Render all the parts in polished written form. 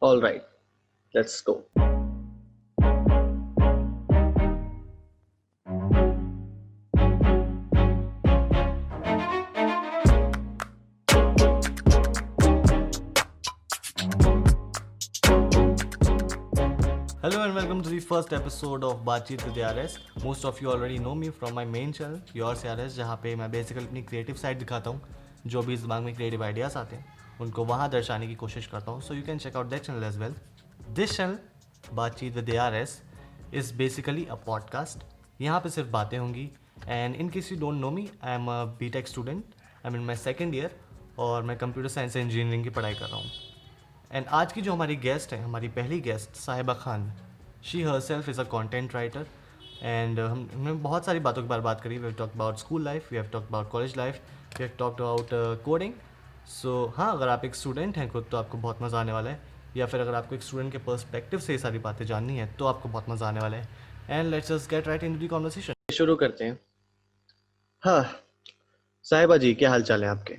All right, let's go. Hello and welcome to the first episode of बातचीत with यारेस. Most of you already know me from my main channel Yours यारेस, जहाँ पे मैं basically अपनी creative side दिखाता हूँ. जो भी इस दिमाग में क्रिएटिव आइडियाज़ आते हैं उनको वहाँ दर्शाने की कोशिश करता हूँ. So you can check out that channel as well. This channel Baatcheet with यारेस इज़ बेसिकली अ पॉडकास्ट. यहाँ पे सिर्फ बातें होंगी. And in case you don't know me, I am a BTech student. I mean my second year और मैं computer science and engineering की पढ़ाई कर रहा हूँ. एंड आज की जो हमारी गेस्ट है, हमारी पहली guest Sahiba Khan. She herself is a content writer. And हमने बहुत सारी बातों के बारे में बात करी. We have talk about school life, we have talk about college life, we have talk about coding. So हाँ, अगर आप एक स्टूडेंट हैं खुद तो आपको बहुत मज़ा आने वाला है. या फिर अगर आपको एक स्टूडेंट के पर्सपेक्टिव से ये सारी बातें जाननी है तो आपको बहुत मज़ा आने वाला है. And let's just get right into the conversation. शुरू करते हैं. हाँ, साहिबा जी, क्या हाल चाल है आपके?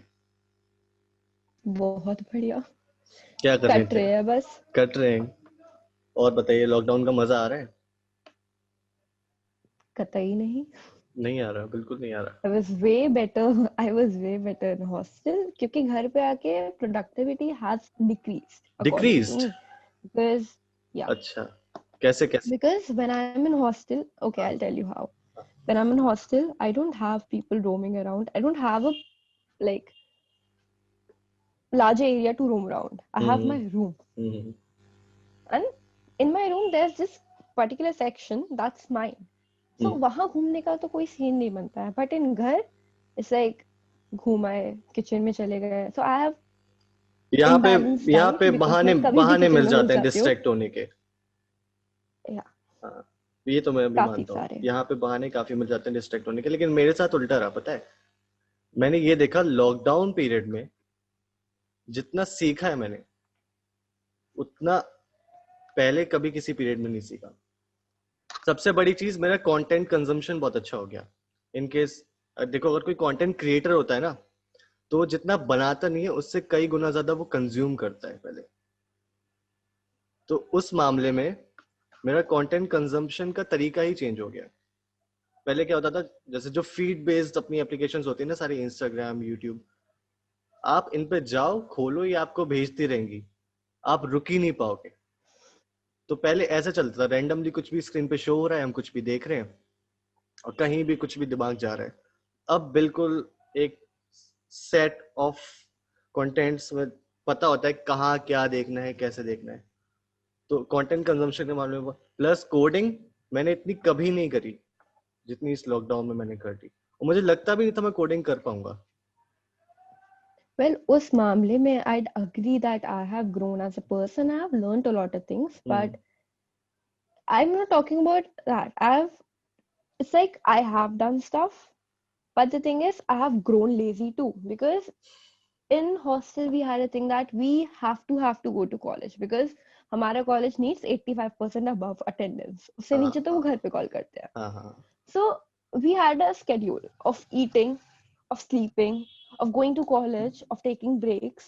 बहुत बढ़िया. क्या कर रहे कट थे? रहे हैं बस. कट रहे हैं. और बताइए, लॉकडाउन का मजा आ रहा है? कतई नहीं. नहीं आ रहा, बिल्कुल नहीं आ रहा. I was way better. I was way better in hostel क्योंकि घर पे आके productivity has decreased according to Decreased? me. Because yeah, अच्छा, कैसे कैसे? because when I'm in hostel, okay, I'll tell you how. When I'm in hostel, I don't have people roaming around. I don't have a like large area to roam around. I have my room, hmm. and in my room there's this particular section that's mine. So वहां घूमने का तो कोई scene नहीं बनता है. But in घर it's like घूमाए, kitchen में चले गए. सो आई हैव यहाँ पे imbalanced यहाँ time पे because बहाने मैं कभी भी बहाने किचन मिल में घुस जाते हैं जाती हूँ. डिस्ट्रैक्ट होने के. या हाँ, ये तो मैं भी काफी मानता हूँ. सारे. यहाँ पे बहाने काफी मिल जाते हैं डिस्ट्रैक्ट होने के. लेकिन मेरे साथ उल्टा रहा, पता है. मैंने ये देखा लॉकडाउन पीरियड में, जितना सीखा है मैंने उतना पहले कभी किसी पीरियड में नहीं सीखा. सबसे बड़ी चीज, मेरा कंटेंट कंजम्पशन बहुत अच्छा हो गया. इन केस देखो, अगर कोई कंटेंट क्रिएटर होता है ना, तो वो जितना बनाता नहीं है उससे कई गुना ज्यादा वो कंज्यूम करता है पहले. तो उस मामले में मेरा कंटेंट कंजम्पशन का तरीका ही चेंज हो गया. पहले क्या होता था, जैसे जो फीड बेस्ड अपनी एप्लीकेशंस होती है ना, सारी इंस्टाग्राम, यूट्यूब, आप इन पे जाओ, खोलो, ये आपको भेजती रहेंगी, आप रुक ही नहीं पाओगे. तो पहले ऐसा चलता था, रैंडमली कुछ भी स्क्रीन पे शो हो रहा है, हम कुछ भी देख रहे हैं और कहीं भी कुछ भी दिमाग जा रहा है. अब बिल्कुल एक सेट ऑफ कंटेंट्स में पता होता है कहाँ क्या देखना है, कैसे देखना है. तो कंटेंट कंजम्पशन के मामले में प्लस कोडिंग मैंने इतनी कभी नहीं करी जितनी इस लॉकडाउन में मैंने कर दी. और मुझे लगता भी नहीं था मैं कोडिंग कर पाऊंगा. Well, उस मामले में I'd agree that I have grown as a person. I have learned a lot of things, but I'm not talking about that. It's like I have done stuff, but the thing is, I have grown lazy too because in hostel we had a thing that we have to go to college because हमारा college needs 85% above attendance. उससे नीचे तो वो घर पे call करते हैं. हाँ. So we had a schedule of eating, of sleeping, of going to college, of taking breaks.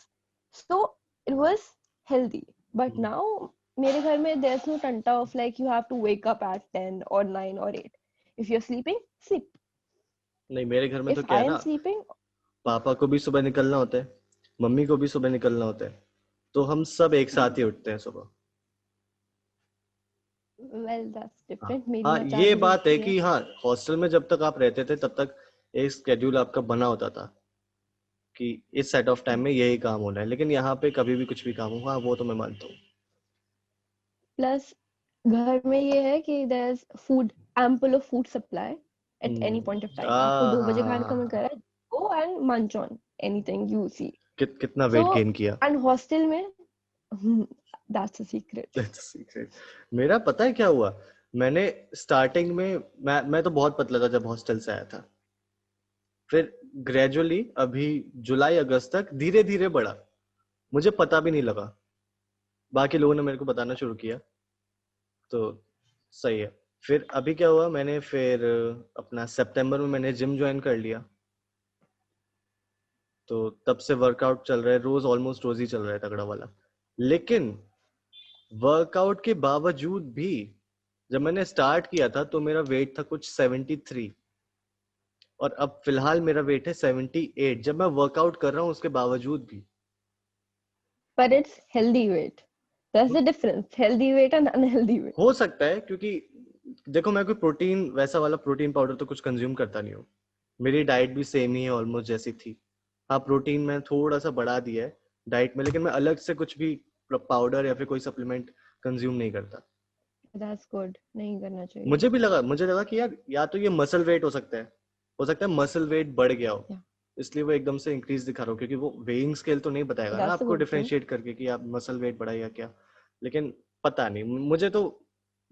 So it was healthy. But now मेरे घर में there's no tanta of like you have to wake up at 10 or 9 or 8. If you're sleeping, sleep. नहीं, मेरे घर में तो If क्या I है am ना, sleeping, पापा को भी सुबह निकलना होता है, मम्मी को भी सुबह निकलना होता है, तो हम सब एक साथ ही उठते हैं सुबह. well, that's different. मेरी हाँ, माँ ये 4 बजे बात है उठती है. कि हाँ, हॉस्टल में जब तक आप रहते थे तब तक एक स्केड्यूल आपका बना होता था कि इस सेट ऑफ टाइम में यही काम होना है. लेकिन यहाँ पे कभी भी कुछ भी काम होगा, वो तो मैं मानता हूँ. Plus घर में ये है कि there's food, ample of food supply at any point of time. आपको 2 बजे खाने का मन कर रहा है, go and munch on anything you see. कितना So वेट गेन किया. and hostel में that's a secret. That's a secret. मेरा पता है क्या हुआ. मैंने स्टार्टिंग में मैं तो बहुत पतला था जब हॉस्टल से आया था. फिर ग्रेजुअली अभी जुलाई अगस्त तक धीरे धीरे बढ़ा, मुझे पता भी नहीं लगा. बाकी लोगों ने मेरे को बताना शुरू किया, तो सही है. फिर अभी क्या हुआ, मैंने फिर अपना सितंबर में मैंने जिम ज्वाइन कर लिया. तो तब से वर्कआउट चल रहा है, रोज ऑलमोस्ट रोज ही चल रहा है, तगड़ा वाला. लेकिन वर्कआउट के बावजूद भी जब मैंने स्टार्ट किया था तो मेरा वेट था कुछ 73 और अब फिलहाल मेरा वेट है 78 जब मैं वर्कआउट कर रहा हूँ उसके बावजूद भी। But it's healthy weight. That's the difference. Healthy weight and unhealthy weight. हो सकता है क्योंकि देखो मैं कोई प्रोटीन वैसा वाला प्रोटीन पाउडर तो कुछ कंज्यूम करता नहीं हूँ, मेरी डाइट भी सेम ही है ऑलमोस्ट जैसी थी। हाँ प्रोटीन मैं थोड़ा सा बढ़ा दिया है डाइट में, लेकिन मैं अलग से कुछ भी पाउडर या फिर कोई सप्लीमेंट कंज्यूम नहीं करता। That's good. नहीं करना चाहिए. मुझे लगा कि यार या तो ये मसल वेट हो सकता है मसल वेट बढ़ गया हो, Yeah. इसलिए वो एकदम से इंक्रीज दिखा रहा हो, क्योंकि वो वेइंग स्केल तो नहीं बताएगा ना That's a आपको good thing. डिफरेंशिएट करके कि आप मसल वेट बढ़ा या क्या। लेकिन पता नहीं, मुझे तो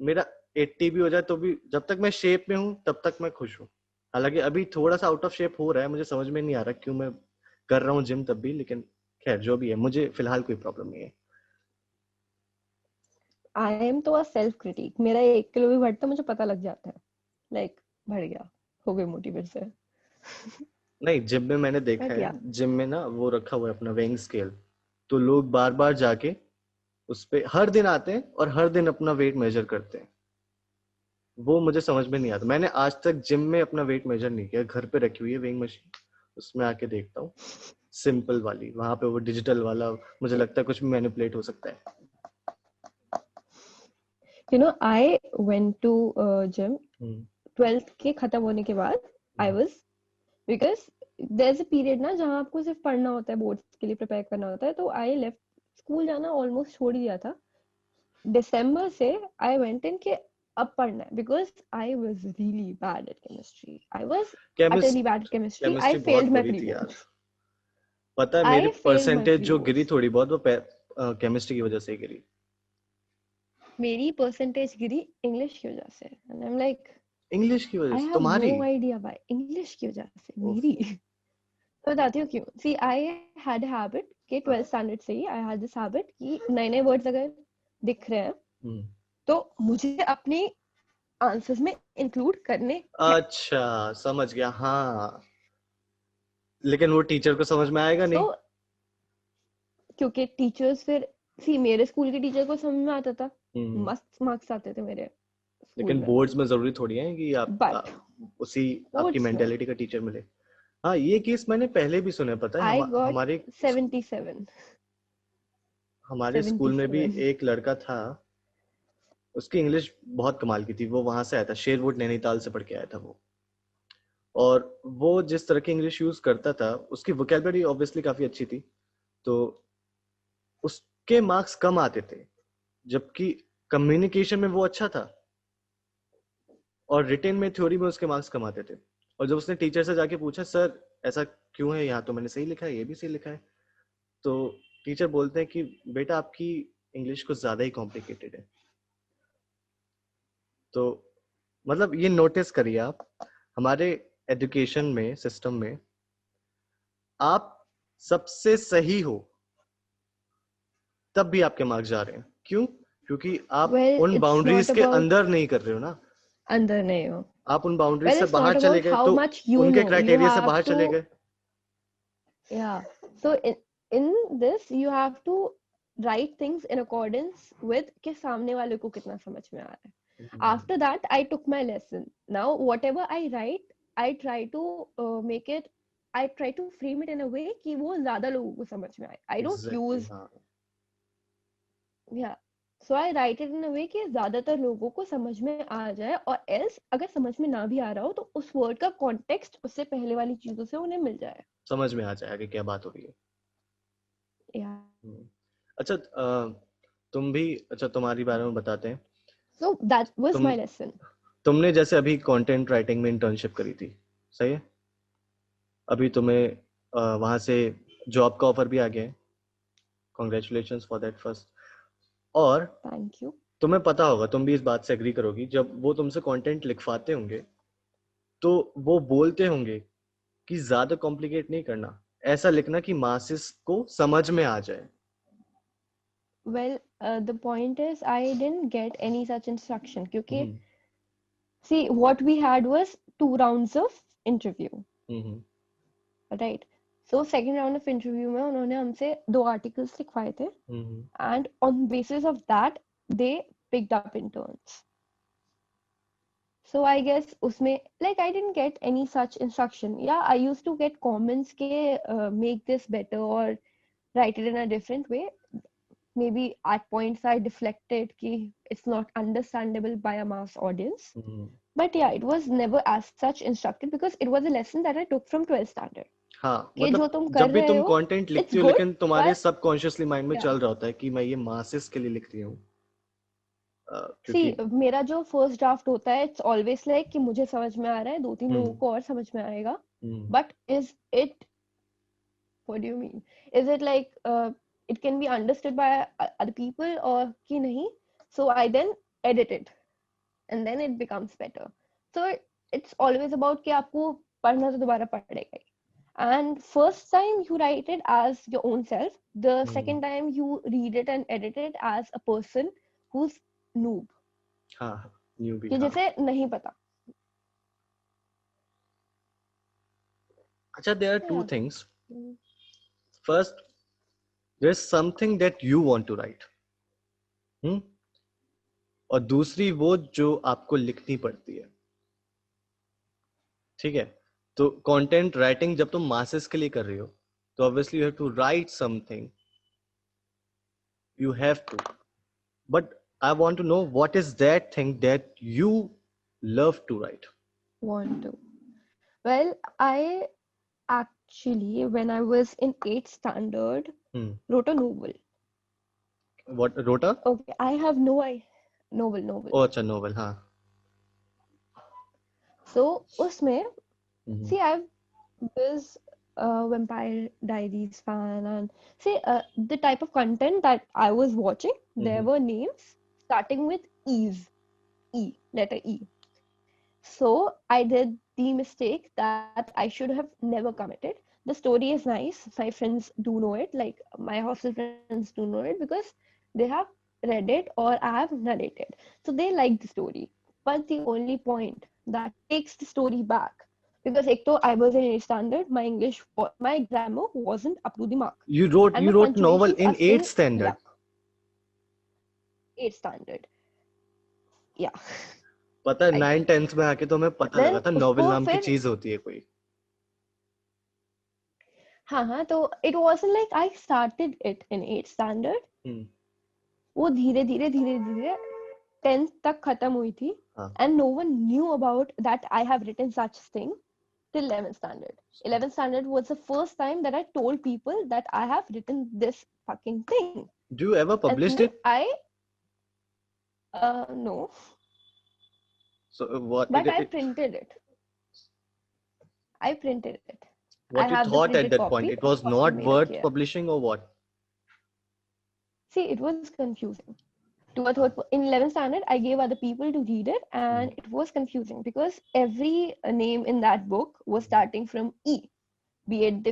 मेरा 80 भी हो जाए तो भी जब तक मैं शेप में हूँ तब तक मैं खुश हूँ। हालांकि अभी थोड़ा सा आउट ऑफ शेप हो रहा है, मुझे समझ में नहीं आ रहा क्यों मैं कर रहा हूँ जिम तब भी, लेकिन खैर जो भी है मुझे फिलहाल कोई प्रॉब्लम नहीं है। I am तो a self critique. मेरा 1 किलो भी बढ़ता मुझे पता लग जाता है. Like बढ़ गया, हो गई मोटी फिर से. नहीं जिम में मैंने देखा But है, yeah. जिम में ना वो रखा हुआ है अपना वेइंग स्केल, तो लोग बार बार जाके उस पे हर दिन आते हैं और हर दिन अपना वेट मेजर करते हैं। वो मुझे समझ में नहीं आता, मैंने आज तक जिम में अपना वेट मेजर नहीं किया, घर पे रखी हुई है वेइंग मशीन, उसमें आके देखता हूँ सिंपल वाली, वहां पे वो डिजिटल वाला मुझे लगता है कुछ भी मैनिपुलेट हो सकता है। You know, I went to gym hmm 12th के खत्म होने के बाद. I was because there's a period ना जहाँ आपको सिर्फ पढ़ना होता है, बोर्ड्स के लिए प्रिपेयर करना होता है, तो I left स्कूल जाना ऑलमोस्ट छोड़ ही दिया था. दिसंबर से I went in कि अब पढ़ना है because I was really bad at chemistry. I was utterly bad at chemistry. I chemistry बहुत failed my बुरी थी यार, prelims. पता है I मेरी failed my परसेंटेज जो गिरी prelims. थोड़ी बहुत वो केमिस्ट्री की वजह से ही गिरी। मेरी परसेंटेज गिरी इंग्लिश की वजह से. And I'm like, इंग्लिश की वजह I से have तुम्हारी? no idea why. इंग्लिश की वजह से ओफ, मेरी. तो बताती हूँ क्यों. See, I had a habit कि 12th standard से ही I had this habit कि नए नए words अगर दिख रहे हैं तो मुझे अपनी आंसर्स में इंक्लूड करने हैं. अच्छा समझ गया, हाँ लेकिन वो टीचर को समझ में आएगा नहीं। तो क्योंकि टीचर्स फिर सी मेरे स्कूल के टीचर को समझ में आता था, मस्त मार्क्स आते थे मेरे स्कूल लेकिन में. बोर्ड्स में जरूरी थोड़ी है कि आप बट उसी आपकी बोर्ड्स में मेंटेलिटी का टीचर मिले। हाँ ये केस मैंने पहले भी सुना है, पता है आई गॉट हमारे 77 स्कूल में भी 77. एक लड़का था, उसकी इंग्लिश बहुत कमाल की थी, वो वहां से आया था, शेरवुड नैनीताल से पढ़ के आया था वो, और वो जिस तरह की इंग्लिश यूज करता था उसकी वोकैबुलरी ऑब्वियसली काफी अच्छी थी, तो उसके मार्क्स कम आते थे, जबकि कम्युनिकेशन में वो अच्छा था और रिटेन में थ्योरी में उसके मार्क्स कम आते थे। और जब उसने टीचर से जाके पूछा सर ऐसा क्यों है, यहाँ तो मैंने सही लिखा है, ये भी सही लिखा है, तो टीचर बोलते हैं कि बेटा आपकी इंग्लिश कुछ ज्यादा ही कॉम्प्लिकेटेड है। तो मतलब ये नोटिस करिए आप, हमारे एजुकेशन में सिस्टम में आप सबसे सही हो तब भी आपके मार्क्स जा रहे हैं, क्यों? क्योंकि आप उन बाउंड्रीज के अंदर नहीं कर रहे हो ना, अंदर नहीं हो, आप उन बाउंड्रीज से बाहर चले गए तो उनके क्राइटेरिया से बाहर चले गए। Yeah, so in this you have to write things in accordance with कि सामने वाले को कितना समझ में आ रहा है. After that I took my lesson. Now whatever I write I try to make it, I try to frame it in a way कि वो ज्यादा लोगों को समझ में आए. I don't use yeah, so I write it in a way कि ज्यादातर लोगों को समझ में आ जाए, और else अगर समझ में ना भी आ रहा हो तो उस वर्ड का कॉन्टेक्स्ट उससे पहले वाली चीजों से उन्हें मिल जाए, समझ में आ जाए कि क्या बात हो रही है। yeah. अच्छा तुम भी, अच्छा तुम्हारी बारे में बताते हैं। So that was my lesson. तुमने जैसे अभी कंटेंट राइटिंग में इंटर्नशिप करी थी, सही है, अभी तुम्हें वहां से जॉब का ऑफर भी आ गया है, कांग्रेचुलेशंस फॉर दैट फर्स्ट। और थैंक यू। तुम्हें पता होगा, तुम भी इस बात से एग्री करोगी, जब वो तुमसे कंटेंट लिखवाते होंगे तो वो बोलते होंगे कि ज्यादा कॉम्प्लिकेट नहीं करना, ऐसा लिखना कि मासेस को समझ में आ जाए। Well, the point is I didn't get any such instruction क्योंकि see what we had was 2 rounds of interview, right? So second round of interview में उन्होंने हमसे 2 articles लिखवाए थे, and on basis of that they picked up interns. So I guess उसमें like I didn't get any such instruction. Yeah, I used to get comments के make this better or write it in a different way. Maybe at points I deflected कि it's not understandable by a mass audience. But yeah, it was never as such instructed because it was a lesson that I took from 12th standard. हाँ, कि जो मतलब तुम जब कर भी रहे तुम हो कंटेंट it's लिखती हो good, लेकिन तुम्हारे but सबकॉन्शियसली माइंड में yeah. चल रहा होता है कि मैं ये मासेस के लिए लिख रही हूँ, See, क्योंकि मेरा जो फर्स्ट ड्राफ्ट होता है it's always like कि मुझे समझ में आ रहा है, 2-3 लोगों को और समझ में आएगा. But is it, what do you mean? Is it like it can be understood by other people or कि नहीं? So I then edit it and then it becomes better. So it's always about कि आपको पढ़ना तो दोबारा पड़ेगा ही. And first time you write it as your own self, the second time you read it and edit it as a person who's noob, हाँ, new भी, कि हाँ. जिसे नहीं पता. अच्छा, there are two Yeah. things. First, there's something that you want to write. और दूसरी वो जो आपको लिखनी पड़ती है. ठीक है, तो कंटेंट राइटिंग जब तुम मासेस के लिए कर रही हो तो obviously you have to write something, you have to, but I want to know what is that thing that you love to write. Want to. Well, I actually, when I was in 8th standard, wrote a novel. What wrote a? Okay, I have no idea. Novel. Oh, अच्छा, novel, हाँ. So उसमें, see, I was a Vampire Diaries fan, and see, the type of content that I was watching, there were names starting with E's, letter E. So I did the mistake that I should have never committed. The story is nice. My friends do know it. Like my hostel friends do know it because they have read it or I have narrated. So they like the story. But the only point that takes the story back, because ek to I was in 8th standard, my English, my grammar wasn't up to the mark. You wrote And my novel punctuations in are still 8th standard. 8th standard. Yeah. पता है 9th 10th में आके तो हमें पता Then लगा था novel उसको नाम की फिर चीज होती है कोई. हाँ, तो it wasn't like I started it in 8th standard. वो धीरे धीरे 10th तक खत्म हुई थी. And no one knew about that I have written such thing till 11th standard. 11th standard was the first time that I told people that I have written this fucking thing. Do you ever published it? No. So what? But I printed it. What you thought at that point? It was not worth publishing or what? See, it was confusing. In 11th standard, I gave other people to read it, and it was confusing because every name in that book was starting from E, and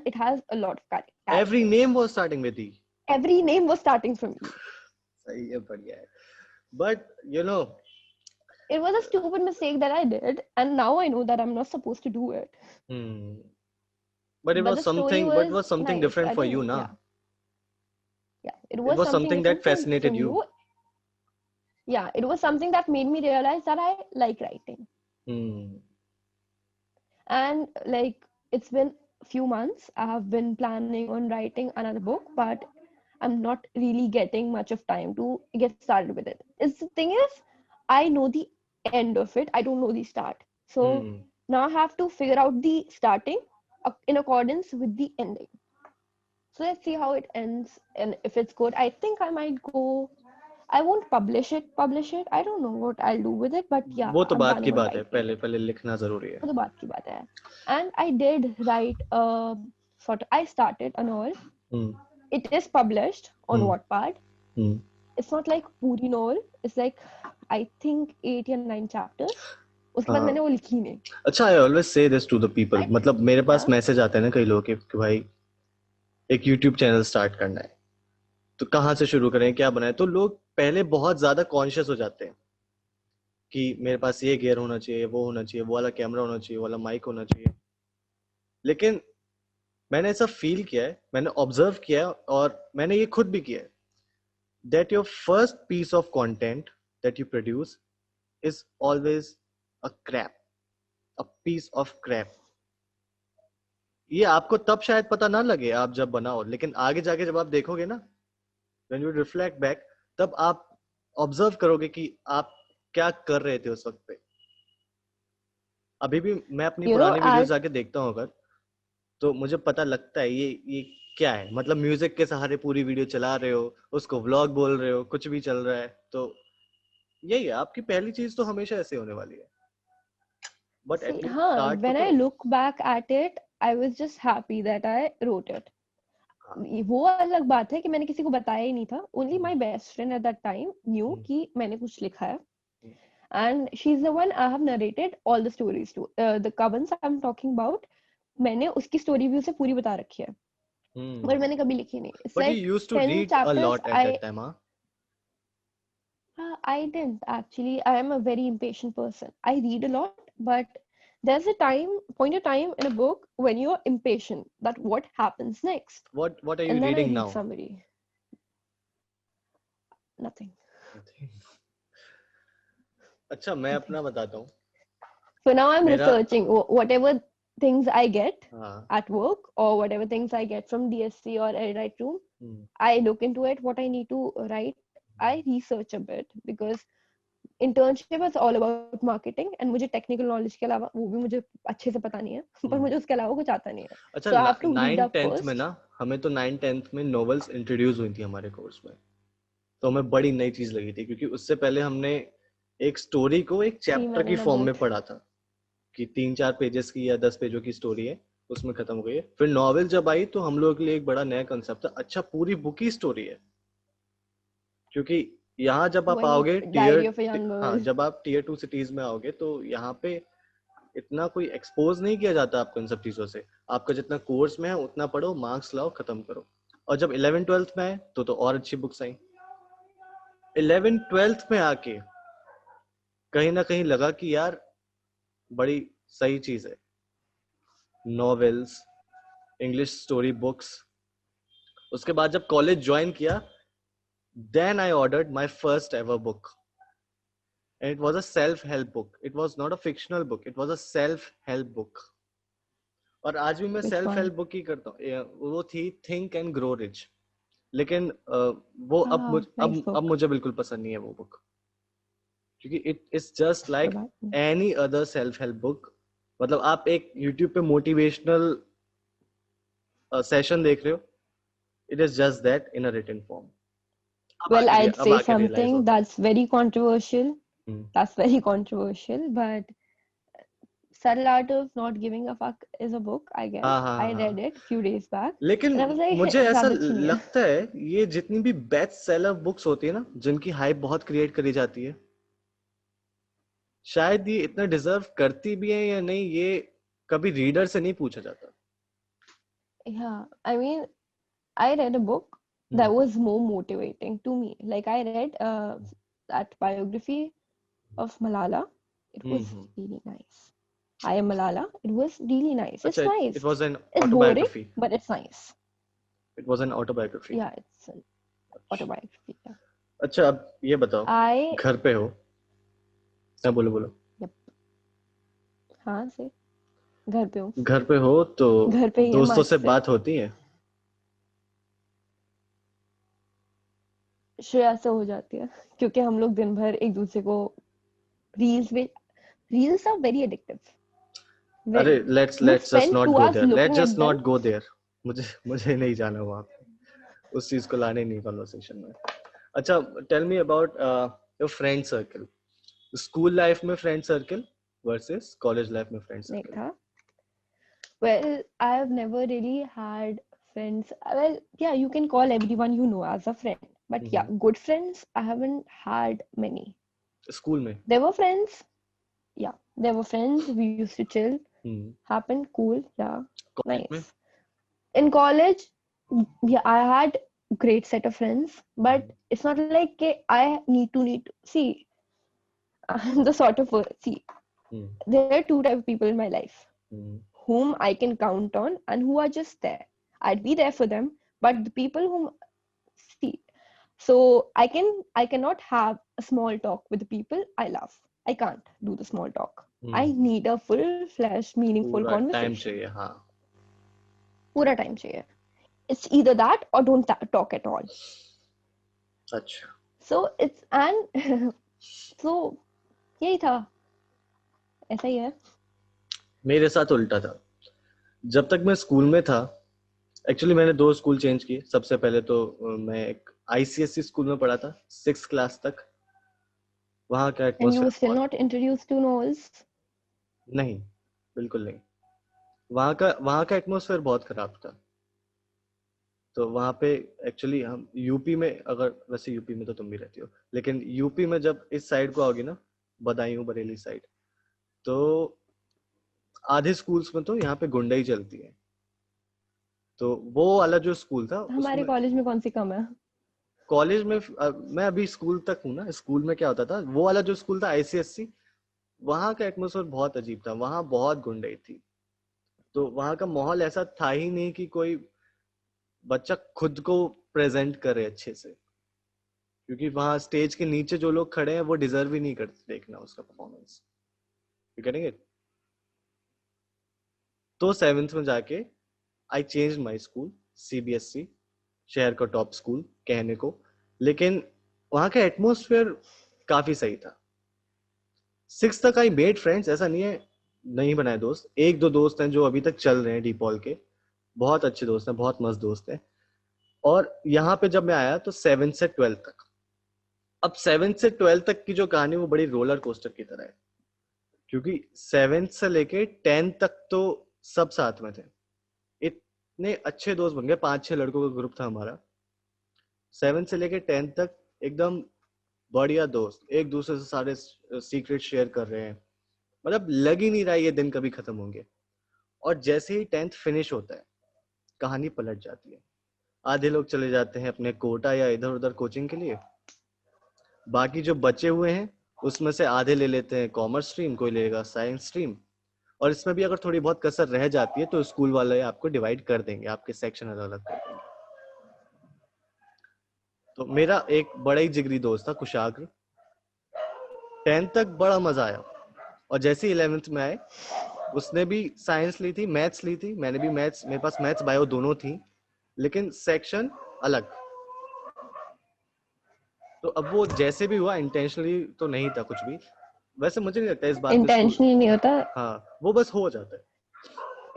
it has a lot of characters. Every name was starting with E. Every name was starting from E. सही है, बढ़िया है. But you know, it was a stupid mistake that I did, and now I know that I'm not supposed to do it. But it was something nice. different for you, na? Yeah, it was something that fascinated you. Yeah, it was something that made me realize that I like writing. And like, it's been a few months. I have been planning on writing another book, but I'm not really getting much of time to get started with it. The thing is, I know the end of it. I don't know the start. So now I have to figure out the starting in accordance with the ending. So let's see how it ends, and if it's good, I think I might go. I won't publish it. I don't know what I'll do with it, but yeah. वो तो बात की बात है. पहले लिखना जरूरी है. वो तो बात की बात है. And I did write I started a novel. It is published on Wattpad. It's not like पूरी novel. It's like I think 8 or 9 chapters. उसके बाद मैंने वो लिखी नहीं. अच्छा, I always say this to the people. मतलब मेरे पास मैसेज आते हैं ना कई लोगों के कि भाई एक YouTube चैनल स्टार्ट करना है, तो कहाँ से शुरू करें, क्या बनाएं. तो लोग पहले बहुत ज्यादा कॉन्शियस हो जाते हैं कि मेरे पास ये गियर होना चाहिए, वो होना चाहिए, वो वाला कैमरा होना चाहिए, वो वाला माइक होना चाहिए. लेकिन मैंने ऐसा फील किया है, मैंने ऑब्जर्व किया है और मैंने ये खुद भी किया है that your first piece of content that you produce is always a crap, a piece of crap. ये आपको तब शायद पता ना लगे आप जब बनाओ, लेकिन आगे जाके जब आप देखोगे ना, when you reflect back, तब आप ऑब्जर्व करोगे कि आप क्या कर रहे थे उस वक्त पे. अभी भी मैं अपनी You know, पुरानी वीडियोस as जाके देखता हूँ अगर, तो मुझे पता लगता है ये क्या है. मतलब म्यूजिक के सहारे पूरी वीडियो चला रहे हो, उसको व्लॉग बोल रहे हो, कुछ भी चल रहा है, तो यही है आपकी पहली चीज तो हमेशा ऐसे होने वाली है. बट see, एटलीस्ट हाँ, स्टार्ट तो when I करो. look back at it, I was just happy that I wrote it. हाँ. वो अलग बात है कि मैंने किसी को बताया ही नहीं था. Only my best friend at that time knew कि मैंने कुछ लिखा है. And she's the one I have narrated all the stories to. The Kavans I'm talking about, मैंने उसकी स्टोरी भी उसे पूरी बता रखी है. पर मैंने कभी लिखी नहीं. It's But you like used to 10 read a chapters. lot at that time, huh? I didn't actually. I am a very impatient person. I read a lot, but there's a point of time in a book when you're impatient that what happens next. What are you And then I reading read now? summary. Nothing. अच्छा, मैं अपना बताता हूँ. So now I'm मेरा researching whatever things I get हाँ. at work or whatever things I get from DSC or Edit Room. I look into it, what I need to write. I research a bit because internship is all about marketing and मुझे technical knowledge के अलावा वो भी मुझे अच्छे से पता नहीं है, पर मुझे उसके अलावा कुछ आता नहीं है. अच्छा, So I have to read 9th up 10th में first. ना, हमें तो 9th 10th में नॉवेल्स इंट्रोड्यूस हुई थी हमारे कोर्स में, तो हमें बड़ी नई चीज लगी थी, क्योंकि उससे पहले हमने एक स्टोरी को एक चैप्टर मैंने की ना फॉर्म में both. पढ़ा था कि 3-4 पेजेस की या 10 पेजों की स्टोरी है, उसमें खत्म हो गई है. फिर नॉवेल जब आई तो हम लोगों के लिए एक बड़ा नया कंसेप्ट था. अच्छा, पूरी बुक ही स्टोरी है, क्योंकि यहाँ जब आप वही आओगे Diary of a Young हाँ, Girl. जब आप टीयर 2 सिटीज में आओगे तो यहाँ पे इतना कोई एक्सपोज नहीं किया जाता आपको इन सब चीजों से. आपका जितना कोर्स में है उतना पढ़ो, मार्क्स लाओ, खत्म करो. और जब 11 12th में आए तो और अच्छी बुक्स आई. 11 12th में आके कहीं ना कहीं लगा कि यार बड़ी सही चीज है, नॉवेल्स, इंग्लिश स्टोरी बुक्स. उसके बाद जब कॉलेज ज्वाइन किया, then I ordered my first ever book, and it was a self-help book. It was not a fictional book, it was a self-help book. और आज भी मैं Which self one? Help book ही करता हूँ. वो थी थिंक एंड ग्रो रिच. लेकिन वो Nice book. अब मुझे बिल्कुल पसंद नहीं है वो बुक, क्योंकि it is just like any other self help book. मतलब आप एक यूट्यूब पे मोटिवेशनल सेशन देख रहे हो, it is just that in a written form. Well, I'd अब say आके रियलाइज something होता है. that's very controversial. That's very controversial, but Subtle Art of Not Giving a Fuck is a book, I guess. हाँ हाँ I हाँ. read it a few days back. लेकिन And I was like, मुझे ऐसा ज्यादा अच्छी नहीं है. लगता है ये जितनी भी बेस्ट सेलर बुक्स होती है ना, जिनकी हाइप बहुत क्रिएट करी जाती है, शायद ये इतना डिजर्व करती भी है या नहीं, ये कभी रीडर से नहीं पूछा जाता. Yeah, I mean, I read a book that was more motivating to me. Like I read that biography of Malala. It was really nice. I am Malala. It was really nice. It's अच्छा, nice. it was an It's boring, autobiography. but it's nice. It was an autobiography. Yeah, it's an autobiography. Yeah. अच्छा, अब ये बताओ, घर पे हो ना? बोलो बोलो. Yep. हाँ से घर पे हो. घर पे हो तो घर पे ही है, दोस्तों मार्च से से. बात होती है? श्रेया से हो जाती है, क्योंकि हम लोग दिन भर एक दूसरे को रील्स आर वेरी एडिक्टिव. अरे let's just not go there. Let's just not go there. मुझे नहीं जाना वहां पे, उस चीज को लाने नहीं कन्वर्सेशन में. अच्छा, tell me about your friend circle. School life में friend circle versus college life में फ्रेंड नहीं सर्कल. था. Well, I have never really had friends. Well, yeah, you can call everyone you know as a friend. But yeah, good friends, I haven't had many. School में There were friends. Yeah, there were friends. We used to chill. Happened, cool. Yeah, college में nice. In college, yeah, I had great set of friends. But it's not like I need to see. I'm the sort of see. There are two type of people in my life. Whom I can count on and who are just there. I'd be there for them. But the people whom see, so I cannot have a small talk with the people I love. I can't do the small talk. I need a full-fledged, meaningful पूरा time conversation. चाहिए, हाँ. पूरा time चाहिए. It's either that or don't talk at all. अच्छा. So it's and so यही था, ऐसा ही है. मेरे साथ उल्टा था. जब तक मैं स्कूल में था, एक्चुअली मैंने 2 स्कूल चेंज किए. सबसे पहले तो मैं एक ICSE स्कूल में पढ़ा था 6th क्लास तक. वहाँ का And you were atmosphere still not introduced to Knowles? नहीं, बिल्कुल नहीं. वहाँ का एटमॉस्फेयर बहुत खराब था. तो वहाँ पे एक्चुअली हम यूपी में, अगर वैसे यूपी में तो तुम भी रहती हो, लेकिन यूपी में जब इस साइड को आओगी ना, बदायूं बरेली साइड, तो आधे स्कूल्स में तो यहाँ पे गुंडाई चलती है. तो वो वाला जो स्कूल था, हमारे कॉलेज में कौन सी कम है? कॉलेज में मैं अभी स्कूल तक हूँ ना. स्कूल में क्या होता था, वो वाला जो स्कूल था ICSE, वहाँ का एटमॉस्फेयर बहुत अजीब था. वहाँ बहुत गुंडाई थी. तो वहाँ का माहौल ऐसा था ही नहीं कि कोई बच्चा खुद को प्रेजेंट करे अच्छे से, क्योंकि वहाँ स्टेज के नीचे जो लोग खड़े हैं वो डिजर्व ही नहीं करते देखना उसका परफॉर्मेंस. You getting it? तो 7th में जाके I change my school, CBSE, शहर का टॉप स्कूल कहने को, लेकिन वहाँ का एटमॉस्फेयर काफी सही था. 6th तक आई मेड फ्रेंड्स. ऐसा नहीं है नहीं बनाए दोस्त. 1-2 दोस्त हैं जो अभी तक चल रहे हैं डीपॉल के, बहुत अच्छे दोस्त हैं, बहुत मस्त दोस्त हैं. और यहाँ पे जब मैं आया तो 7th से 12th तक, अब 7th से 12th तक की जो कहानी वो बड़ी रोलर कोस्टर की तरह है, क्योंकि 7th से लेके 10th तक तो सब साथ में थे. इतने अच्छे दोस्त बन गए, 5-6 लड़कों का ग्रुप था हमारा. 7th से लेके 10th तक एकदम बढ़िया दोस्त, एक दूसरे से सारे सीक्रेट शेयर कर रहे हैं. मतलब लग ही नहीं रहा ये दिन कभी खत्म होंगे. और जैसे ही 10th फिनिश होता है, कहानी पलट जाती है. आधे लोग चले जाते हैं अपने कोटा या इधर उधर कोचिंग के लिए. बाकी जो बचे हुए हैं उसमें से आधे ले लेते हैं कॉमर्स स्ट्रीम, कोई लेगा साइंस स्ट्रीम. और इसमें भी अगर थोड़ी बहुत कसर रह जाती है तो स्कूल वाले आपको डिवाइड कर देंगे, आपके सेक्शन अलग अलग कर देंगे. तो मेरा एक बड़ा ही जिगरी दोस्त था कुशाग्र. 10th तक बड़ा मजा आया. और जैसे ही 11th में आए, उसने भी साइंस ली थी, मैथ्स ली थी, मैंने भी मैथ्स. मेरे पास मैथ्स बायो दोनों थी, लेकिन सेक्शन अलग. तो अब वो जैसे भी हुआ, इंटेंशनली तो नहीं था कुछ भी. वैसे मुझे नहीं लगता इस बात इंटेंशनली नहीं होता. हाँ, वो बस हो जाता है.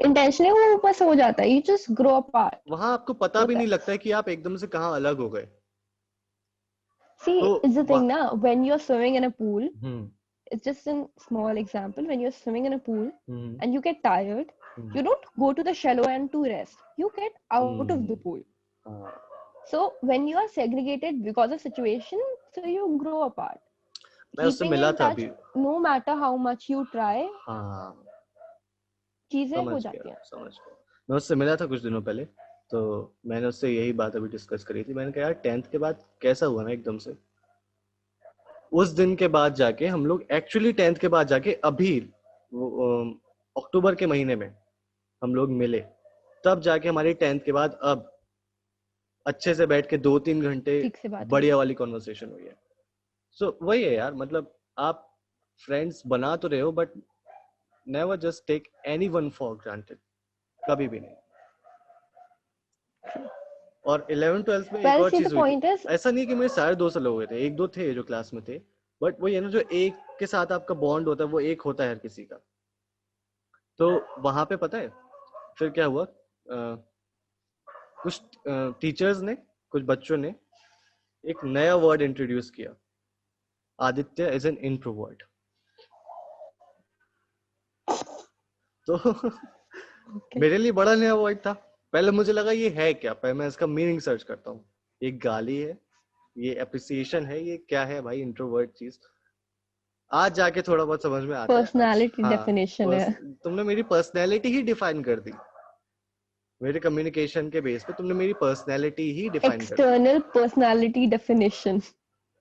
इंटेंशनली वो बस हो जाता है. You just grow apart. वहां आपको पता भी नहीं लगता है कि आप एकदम से कहाँ अलग हो गए. See, तो it's the thing now. When you're swimming in a pool, hmm it's just a small example. When you're swimming in a pool hmm and you get tired, hmm, you don't go to the shallow end to rest. You get out of the pool. हाँ. So when you are segregated because of situation, so you grow apart. मैं उससे Keeping मिला in था touch, अभी. no matter how much you try, हाँ, चीजें हो समझ जाती गया हैं. समझ गया. मैं उससे मिला था कुछ दिनों पहले, तो मैंने उससे यही बात अभी डिस्कस करी थी. मैंने कहा यार 10th के बाद कैसा हुआ ना एकदम से. उस दिन के बाद जाके हम लोग एक्चुअली 10th के बाद जाके अभी अक्टूबर के महीने में हम लोग मिले. तब जाके हमारी 10th के बाद अब अच्छे से बैठ के 2-3 घंटे ठीक से बात हुई. बढ़िया वाली कॉन्वर्सेशन हुई है. सो वही है यार, मतलब आप फ्रेंड्स बना तो रहे हो, but never just take anyone for granted. कभी भी नहीं. और 11th 12th में एक Well, और see, the चीज हुई point थी. is, ऐसा नहीं कि मेरे सारे दोस्त अलग हो गए थे, 1-2 थे जो क्लास में थे, बट वही है ना, जो एक के साथ आपका बॉन्ड होता है वो एक होता है हर किसी का. तो वहां पे पता है फिर क्या हुआ, कुछ टीचर्स ने, कुछ बच्चों ने एक नया वर्ड इंट्रोड्यूस किया. Aditya is an introvert. तो okay. मेरे लिए बड़ा नया वर्ड था. पहले मुझे लगा ये है क्या, पहले मैं इसका मीनिंग सर्च करता हूँ. ये गाली है, ये एप्रिसिएशन है, ये क्या है भाई इंट्रोवर्ट चीज. आज जाके थोड़ा बहुत समझ में आता है. Personality definition है. तुमने मेरी पर्सनैलिटी ही डिफाइन कर दी. मेरे कम्युनिकेशन के बेस पे तुमने मेरी पर्सनैलिटी ही डिफाइन कर दी. External personality definition.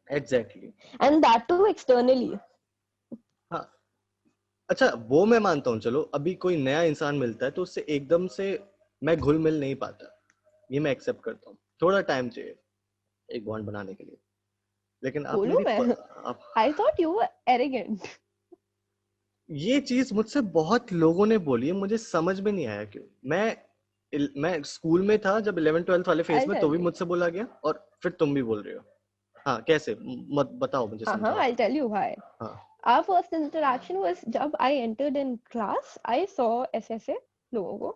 Exactly. And that too externally. हाँ, अच्छा वो मैं मानता हूँ. चलो अभी कोई नया इंसान मिलता है तो उससे एकदम से मैं घुल मिल नहीं पाता. ये मैं एक्सेप्ट करता हूँ, थोड़ा टाइम चाहिए एक बॉन्ड बनाने के लिए, लेकिन आप बोलूं मेरी मैं? आप I thought you were arrogant. ये चीज मुझसे बहुत लोगों ने बोली है, मुझे समझ में नहीं आया क्यों। मैं स्कूल में था जब 11th-12th वाले फेज I'll में, तो tell भी you. मुझसे बोला गया और फिर तुम भी बोल रहे हो। हाँ कैसे, मत बताओ, मुझे समझाओ। I'll tell you why. हाँ Our first interaction was जब I entered in class. I saw SSA लोगों को.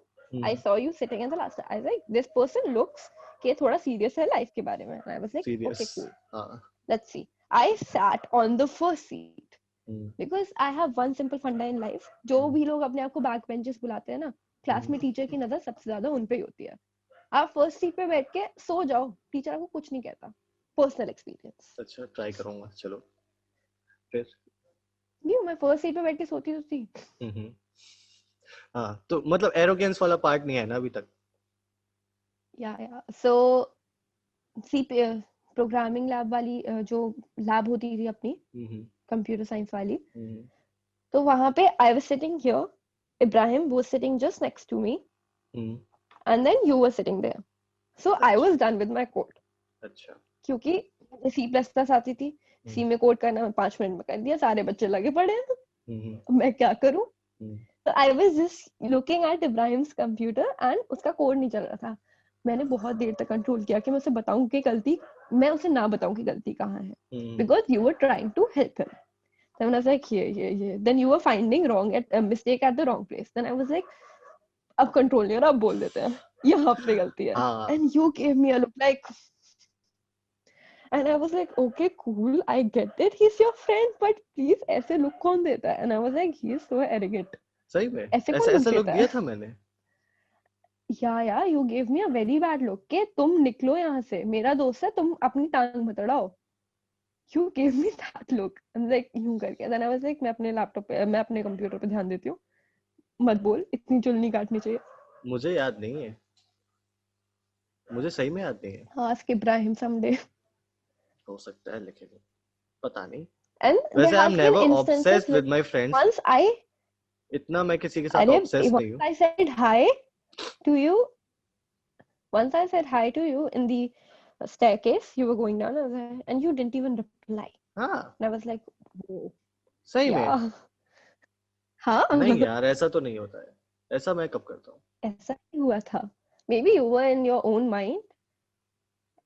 I saw you sitting in the last. I was like, this person looks कि थोड़ा serious है life के बारे में. And I was like, serious. okay, cool. हाँ Let's see. I sat on the first seat hmm, because I have one simple funda in life. जो भी लोग अपने आप को back benches बुलाते हैं ना, क्लास में टीचर की नजर सबसे ज्यादा उन पे ही होती है। आप फर्स्ट सीट पे बैठ के सो जाओ, टीचर आपको कुछ नहीं कहता। Personal experience. अच्छा ट्राई करूंगा, चलो फिर। नहीं, मैं फर्स्ट सीट पे बैठ के सोती थी। हम्म, हाँ तो मतलब एरोगेंस वाला पार्ट नहीं है ना अभी तक। या सो सी प्रोग्रामिंग लैब वाली जो लैब होती थी अपनी कंप्यूटर साइंस वाली, तो वहां पे I was sitting here, Ibrahim was sitting just next to me, and then you were sitting there. So I was done with my code. अच्छा क्योंकि मुझे सी प्लस प्लस आती थी, सी में कोड करना मैं 5 मिनट में कर दिया, सारे बच्चे लगे पड़े हैं, मैं क्या करूं। तो I was just looking at Ibrahim's computer and उसका कोड नहीं चल रहा था। मैंने बहुत देर तक कंट्रोल किया कि मैं उसे बताऊं कि गलती, मैं उसे ना बताऊं कि गलती कहाँ है, because you were trying to help him. Then I was like, here. Then you were finding mistake at the wrong place. Then I was like, अब कंट्रोल नहीं हो रहा, अब बोल देते हैं यहाँ पे गलती है। हाँ And you gave me a look like, and I was like, okay, cool, I get it, he's your friend, but please ऐसे look कौन देता है? And I was like, he is so arrogant. सही में ऐसे ऐसा कौन look ऐसा लोग देता दिया है? था मैंने। या you gave me a very bad look के तुम निकलो यहाँ से, मेरा दोस्त है, तुम अपनी टांग मत अड़ाओ। You gave me that look. I'm like यूं करके। Then I was like, मैं अपने लैपटॉप पे, मैं अपने कंप्यूटर पे ध्यान देती हूँ, मत बोल, इतनी चुल नहीं काटनी चाहिए। मुझे याद नहीं है, मुझे सही में याद नहीं है। Ask Ibrahim someday. हो सकता है, लेकिन पता नहीं। And there वैसे I am have been never instances obsessed with my friends, once इतना मैं किसी के साथ अरे ऑब्सेस्ड नहीं once हूँ। I said hi to you, once I said hi to you in the staircase, you were going down, and you didn't even reply. हाँ And I was like, whoa, सही में। yeah, हाँ, नहीं यार ऐसा तो नहीं होता है, ऐसा मैं कब करता हूँ। ऐसा ही हुआ था। Maybe you were in your own mind,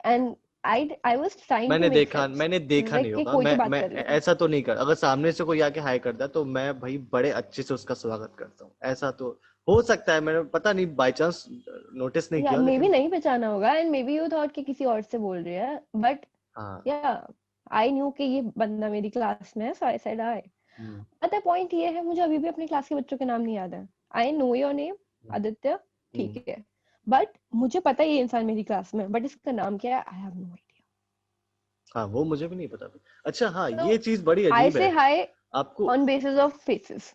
and I was trying to make sense. मैंने देखा Like नहीं कि होगा। कोई तो बात मैं कर रही है। ऐसा तो नहीं कर, अगर सामने से कोई आके हाय करता है तो मैं भाई बड़े अच्छे से उसका स्वागत करता हूँ। ऐसा तो हो सकता है, मैंने पता नहीं बाय चांस नोटिस नहीं या किया, मे बी लेकिन नहीं पहचाना होगा, and may be you thought कि किसी और से बोल रही है, बट हाँ या आई न्यू कि ये बंदा मेरी क्लास में है, so I said hi. But the point ये है, मुझे अभी भी अपनी क्लास के बच्चों के नाम नहीं याद है। I know your name Aditya, ठीक है, बट मुझे पता है ये इंसान मेरी क्लास में, बट इसका नाम क्या है आई हैव नो आइडिया। हाँ वो मुझे भी नहीं पता। अच्छा हाँ So, ये चीज बड़ी आई अजीब से है हाय आपको। ऑन बेसिस ऑफ फेसेस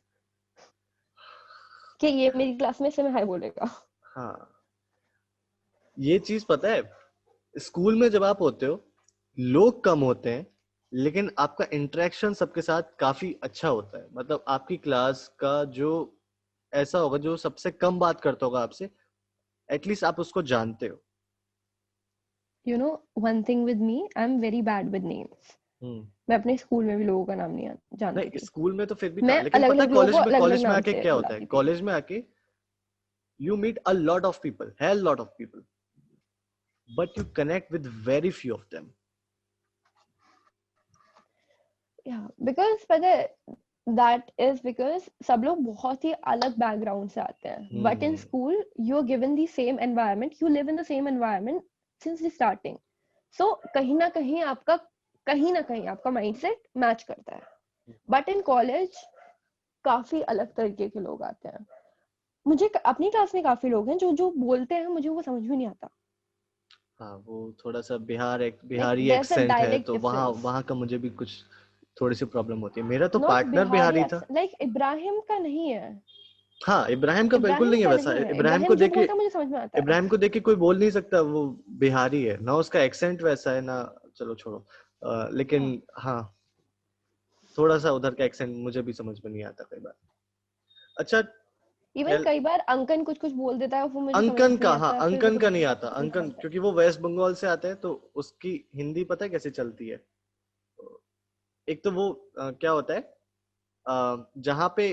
कि ये मेरी क्लास में, से मैं हाय बोलेगा। हाँ ये चीज पता है, स्कूल में जब आप होते हो लोग कम होते हैं, लेकिन आपका इंटरेक्शन सबके साथ काफी अच्छा होता है। मतलब आपकी क्लास का जो ऐसा होगा जो सबसे कम बात करता होगा आपसे, एटलीस्ट आप उसको जानते हो। You know one thing with me, I am very bad with names. मैं अपने स्कूल में भी लोगों का नाम नहीं जानती नहीं थी। स्कूल में तो फिर भी था, मैं लेकिन अलग पता है अलग लोगों को अलग अलग कॉलेज में नाम आके से क्या होता है, बुलाती थी। कॉलेज में आके you meet a lot of people, hell lot of people, but you connect with very few of them. Yeah, because पता है that is because सब लोग बहुत ही अलग बैकग्राउंड से आते हैं, but in school you are given the same environment, you live in the same environment since the starting, so कहीं ना कहीं आपका माइंडसेट मैच करता है, but in college काफी अलग तरीके के लोग आते हैं। मुझे अपनी क्लास में काफी लोग हैं जो जो बोलते हैं मुझे वो समझ में नहीं आता। हाँ वो थोड़ा सा बिहारी there's a एक्सेंट है, dialect तो difference. वहाँ का मुझे भी कुछ थोड़ी सी प्रॉब्लम होती है। मेरा तो Not पार्टनर बिहारी बिहारी था। accent, like इब्राहिम का नहीं है। हाँ इब्राहिम का बिल्कुल इब्राहिम नहीं है का वैसा। नहीं है, इब्राहिम को इब्राहिम जो देख के बोलता है मुझे समझ में आता है। इब्राहिम को देख के कोई बोल नहीं सकता वो बिहारी है ना, उसका एक्सेंट वैसा है ना। चलो छोड़ो, लेकिन हाँ थोड़ा सा उधर का एक्सेंट मुझे भी समझ में नहीं आता कई बार। अच्छा इवन कई बार अंकन कुछ कुछ बोल देता है, वो मुझे समझ अंकन नहीं का, हाँ, आता, फिर अंकन वो का नहीं बहुत आता, confusing अंकन, होता है। क्योंकि वो वेस्ट बंगाल से आता है, तो उसकी हिंदी पता है कैसे चलती है। एक तो वो क्या होता है, जहाँ पे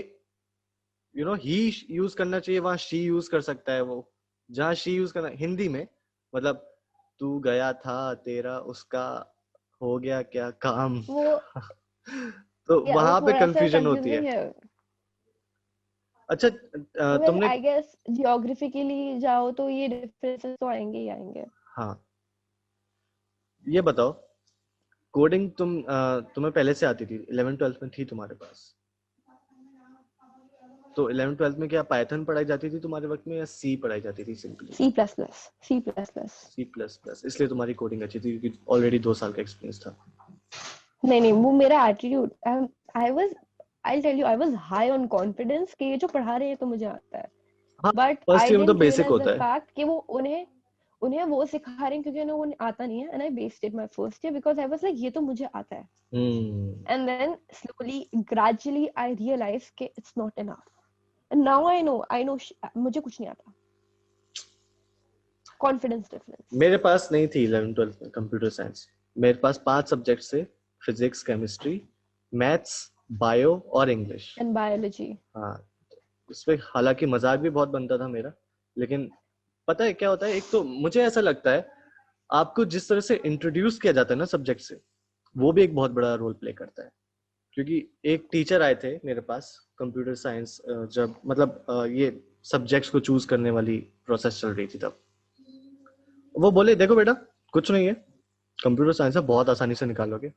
ही यूज करना चाहिए वहां शी यूज कर सकता है वो, जहाँ शी यूज करना हिंदी में, मतलब तू गया था तेरा उसका हो गया क्या काम। वो तो वो वहां पे थोड़ा सा कंफ्यूजन होती है। कंफ्यूजिंग है। अच्छा, वेल तुमने, आई गेस जियोग्राफिकली जाओ तो ये डिफरेंसेस तो आएंगे ही आएंगे। हाँ, ये बताओ, कोडिंग तुम्हें पहले से आती थी, 11 12 में थी तुम्हारे पास, तो 11 12 में क्या पाइथन पढ़ाई जाती थी तुम्हारे वक्त में, या सी पढ़ाई जाती थी simply? C plus plus, C plus plus. C plus plus, इसलिए तुम्हारी कोडिंग अच्छी थी क्योंकि ऑलरेडी 2 साल का एक्सपीरियंस था। नहीं नहीं, वो मेरा attitude, I was, I tell you, I was high on confidence कि ये जो पढ़ा रहे हैं तो मुझे आता है, हाँ, बट फर्स्ट आई ईयर में तो डिडंट बेसिक रियलाइज द होता है। फैक्ट कि वो उन्हें उन्हें वो सिखा रहे हैं क्योंकि उन्हें वो आता नहीं है, and I wasted my first year because I was like ये तो मुझे आता है, and then slowly gradually I realise कि it's not enough, and now I know मुझे कुछ नहीं आता। Confidence difference. मेरे पास नहीं थी 11 12 में कंप्यूटर साइंस, मेरे पास 5 सब्जेक्ट से, फिजिक्स, केमिस्ट्री, मैथ्स, बायो और इंग्लिश। And biology. हाँ, इसमें हालांकि मजाक भी बहुत बनता था मेरा, लेकिन पता है क्या होता है, एक तो मुझे ऐसा लगता है आपको जिस तरह से इंट्रोड्यूस किया जाता है ना सब्जेक्ट से, वो भी एक बहुत बड़ा रोल प्ले करता है। क्योंकि एक टीचर आए थे मेरे पास कंप्यूटर साइंस, जब मतलब ये सब्जेक्ट्स को चूज करने वाली प्रोसेस चल रही थी तब, वो बोले देखो बेटा, कुछ नहीं है, कंप्यूटर साइंस है, बहुत आसानी से निकालोगे,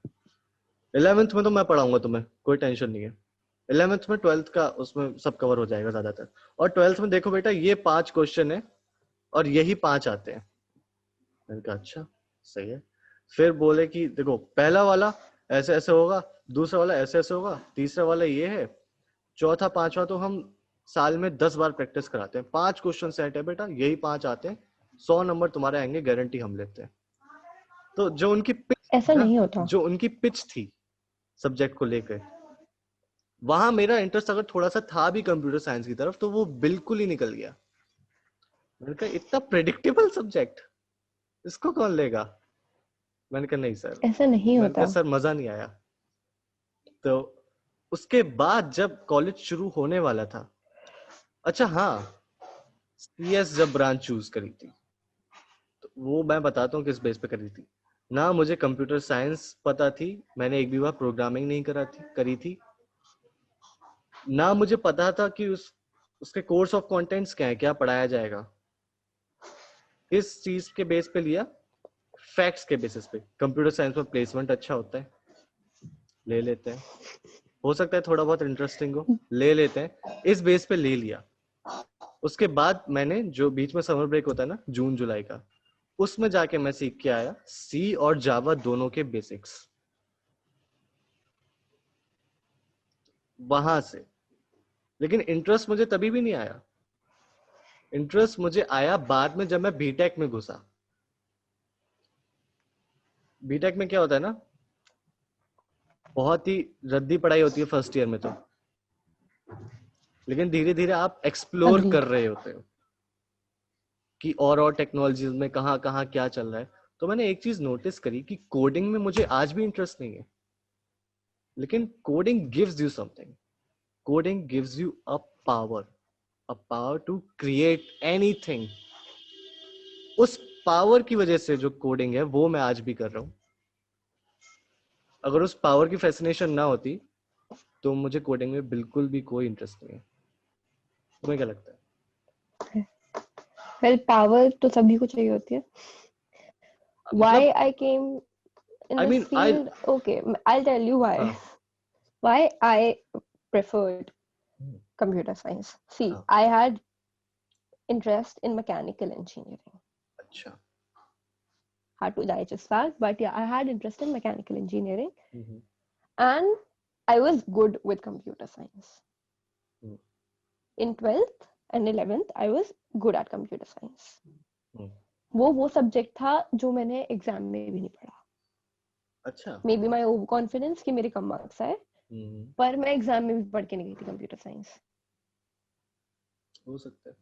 11th में तो मैं पढ़ाऊंगा तुम्हें, कोई टेंशन नहीं है, 11th में 12th का उसमें सब कवर हो जाएगा ज्यादातर, और 12th में देखो बेटा ये 5 क्वेश्चन है और यही 5 आते हैं। मैंने कहा अच्छा, सही है। फिर बोले कि देखो पहला वाला ऐसे ऐसे होगा, दूसरा वाला ऐसे ऐसे होगा, तीसरा वाला ये है, चौथा पांचवा तो हम साल में 10 बार प्रैक्टिस कराते हैं, 5 क्वेश्चन सेट है बेटा, यही 5 आते हैं, 100 नंबर तुम्हारे आएंगे, गारंटी हम लेते हैं। तो जो उनकी पिच ऐसा ना, नहीं होता। जो उनकी पिच थी सब्जेक्ट को लेकर, वहां मेरा इंटरेस्ट अगर थोड़ा सा था भी कंप्यूटर साइंस की तरफ, तो वो बिल्कुल ही निकल गया। मैंने कहा इतना प्रेडिक्टेबल सब्जेक्ट, इसको कौन लेगा? मैंने कहा नहीं सर, ऐसा नहीं मैंने कहा होता। सर मजा नहीं आया। तो उसके बाद जब कॉलेज शुरू होने वाला था, अच्छा हाँ, सीएस जब ब्रांच चूज करी थी, तो वो मैं बताता हूँ किस बेस पे करी थी। ना मुझे कंप्यूटर साइंस पता थी, मैंने एक भी बार प्रोग्रामिंग नहीं करी थी। ना मुझे पता था कि उसके कोर्स ऑफ कंटेंट्स क्या है, क्या पढ़ाया जाएगा। इस चीज के बेस पे लिया, फैक्ट्स के बेसिस पे, कंप्यूटर साइंस में प्लेसमेंट अच्छा होता है, ले लेते हैं, हो सकता है थोड़ा बहुत इंटरेस्टिंग हो, ले लेते हैं, इस बेस पे ले लिया। उसके बाद मैंने जो बीच में समर ब्रेक होता है ना, जून जुलाई का, उसमें जाके मैं सीख के आया सी और जावा दोनों के बेसिक्स, वहां से। लेकिन इंटरेस्ट मुझे तभी भी नहीं आया, इंटरेस्ट मुझे आया बाद में जब मैं बीटेक में घुसा। बीटेक में क्या होता है ना, बहुत ही रद्दी पढ़ाई होती है फर्स्ट ईयर में तो, लेकिन धीरे धीरे आप एक्सप्लोर अग्री। कर रहे होते हो कि और टेक्नोलॉजीज में कहाँ कहाँ क्या चल रहा है। तो मैंने एक चीज नोटिस करी कि कोडिंग में मुझे आज भी इंटरेस्ट नहीं है, लेकिन coding gives you something, coding gives you a power to create anything. उस पावर की वजह से जो कोडिंग है वो मैं आज भी कर रहा हूँ। अगर उस पावर की फैसिनेशन ना होती तो मुझे कोडिंग में बिल्कुल भी कोई इंटरेस्ट नहीं है। तुम्हें क्या लगता है? वेल पावर तो सभी को चाहिए होती है। Why मतलब I came in I this mean I, field? Okay, I'll tell you why. हाँ Why I preferred computer science. See, हाँ, I had interest in mechanical engineering. अच्छा, Hard to digest that, but yeah, I had interest in mechanical engineering, hmm, and I was good with computer science. Hmm, In 12th and 11th, I was good at computer science. हम्म, वो subject था जो मैंने exam में भी नहीं पढ़ा। अच्छा, may be my over confidence कि मेरे कम मार्क्स आए, पर मैं एग्जाम में भी पढ़ के नहीं गई थी कंप्यूटर साइंस। हो सकता है।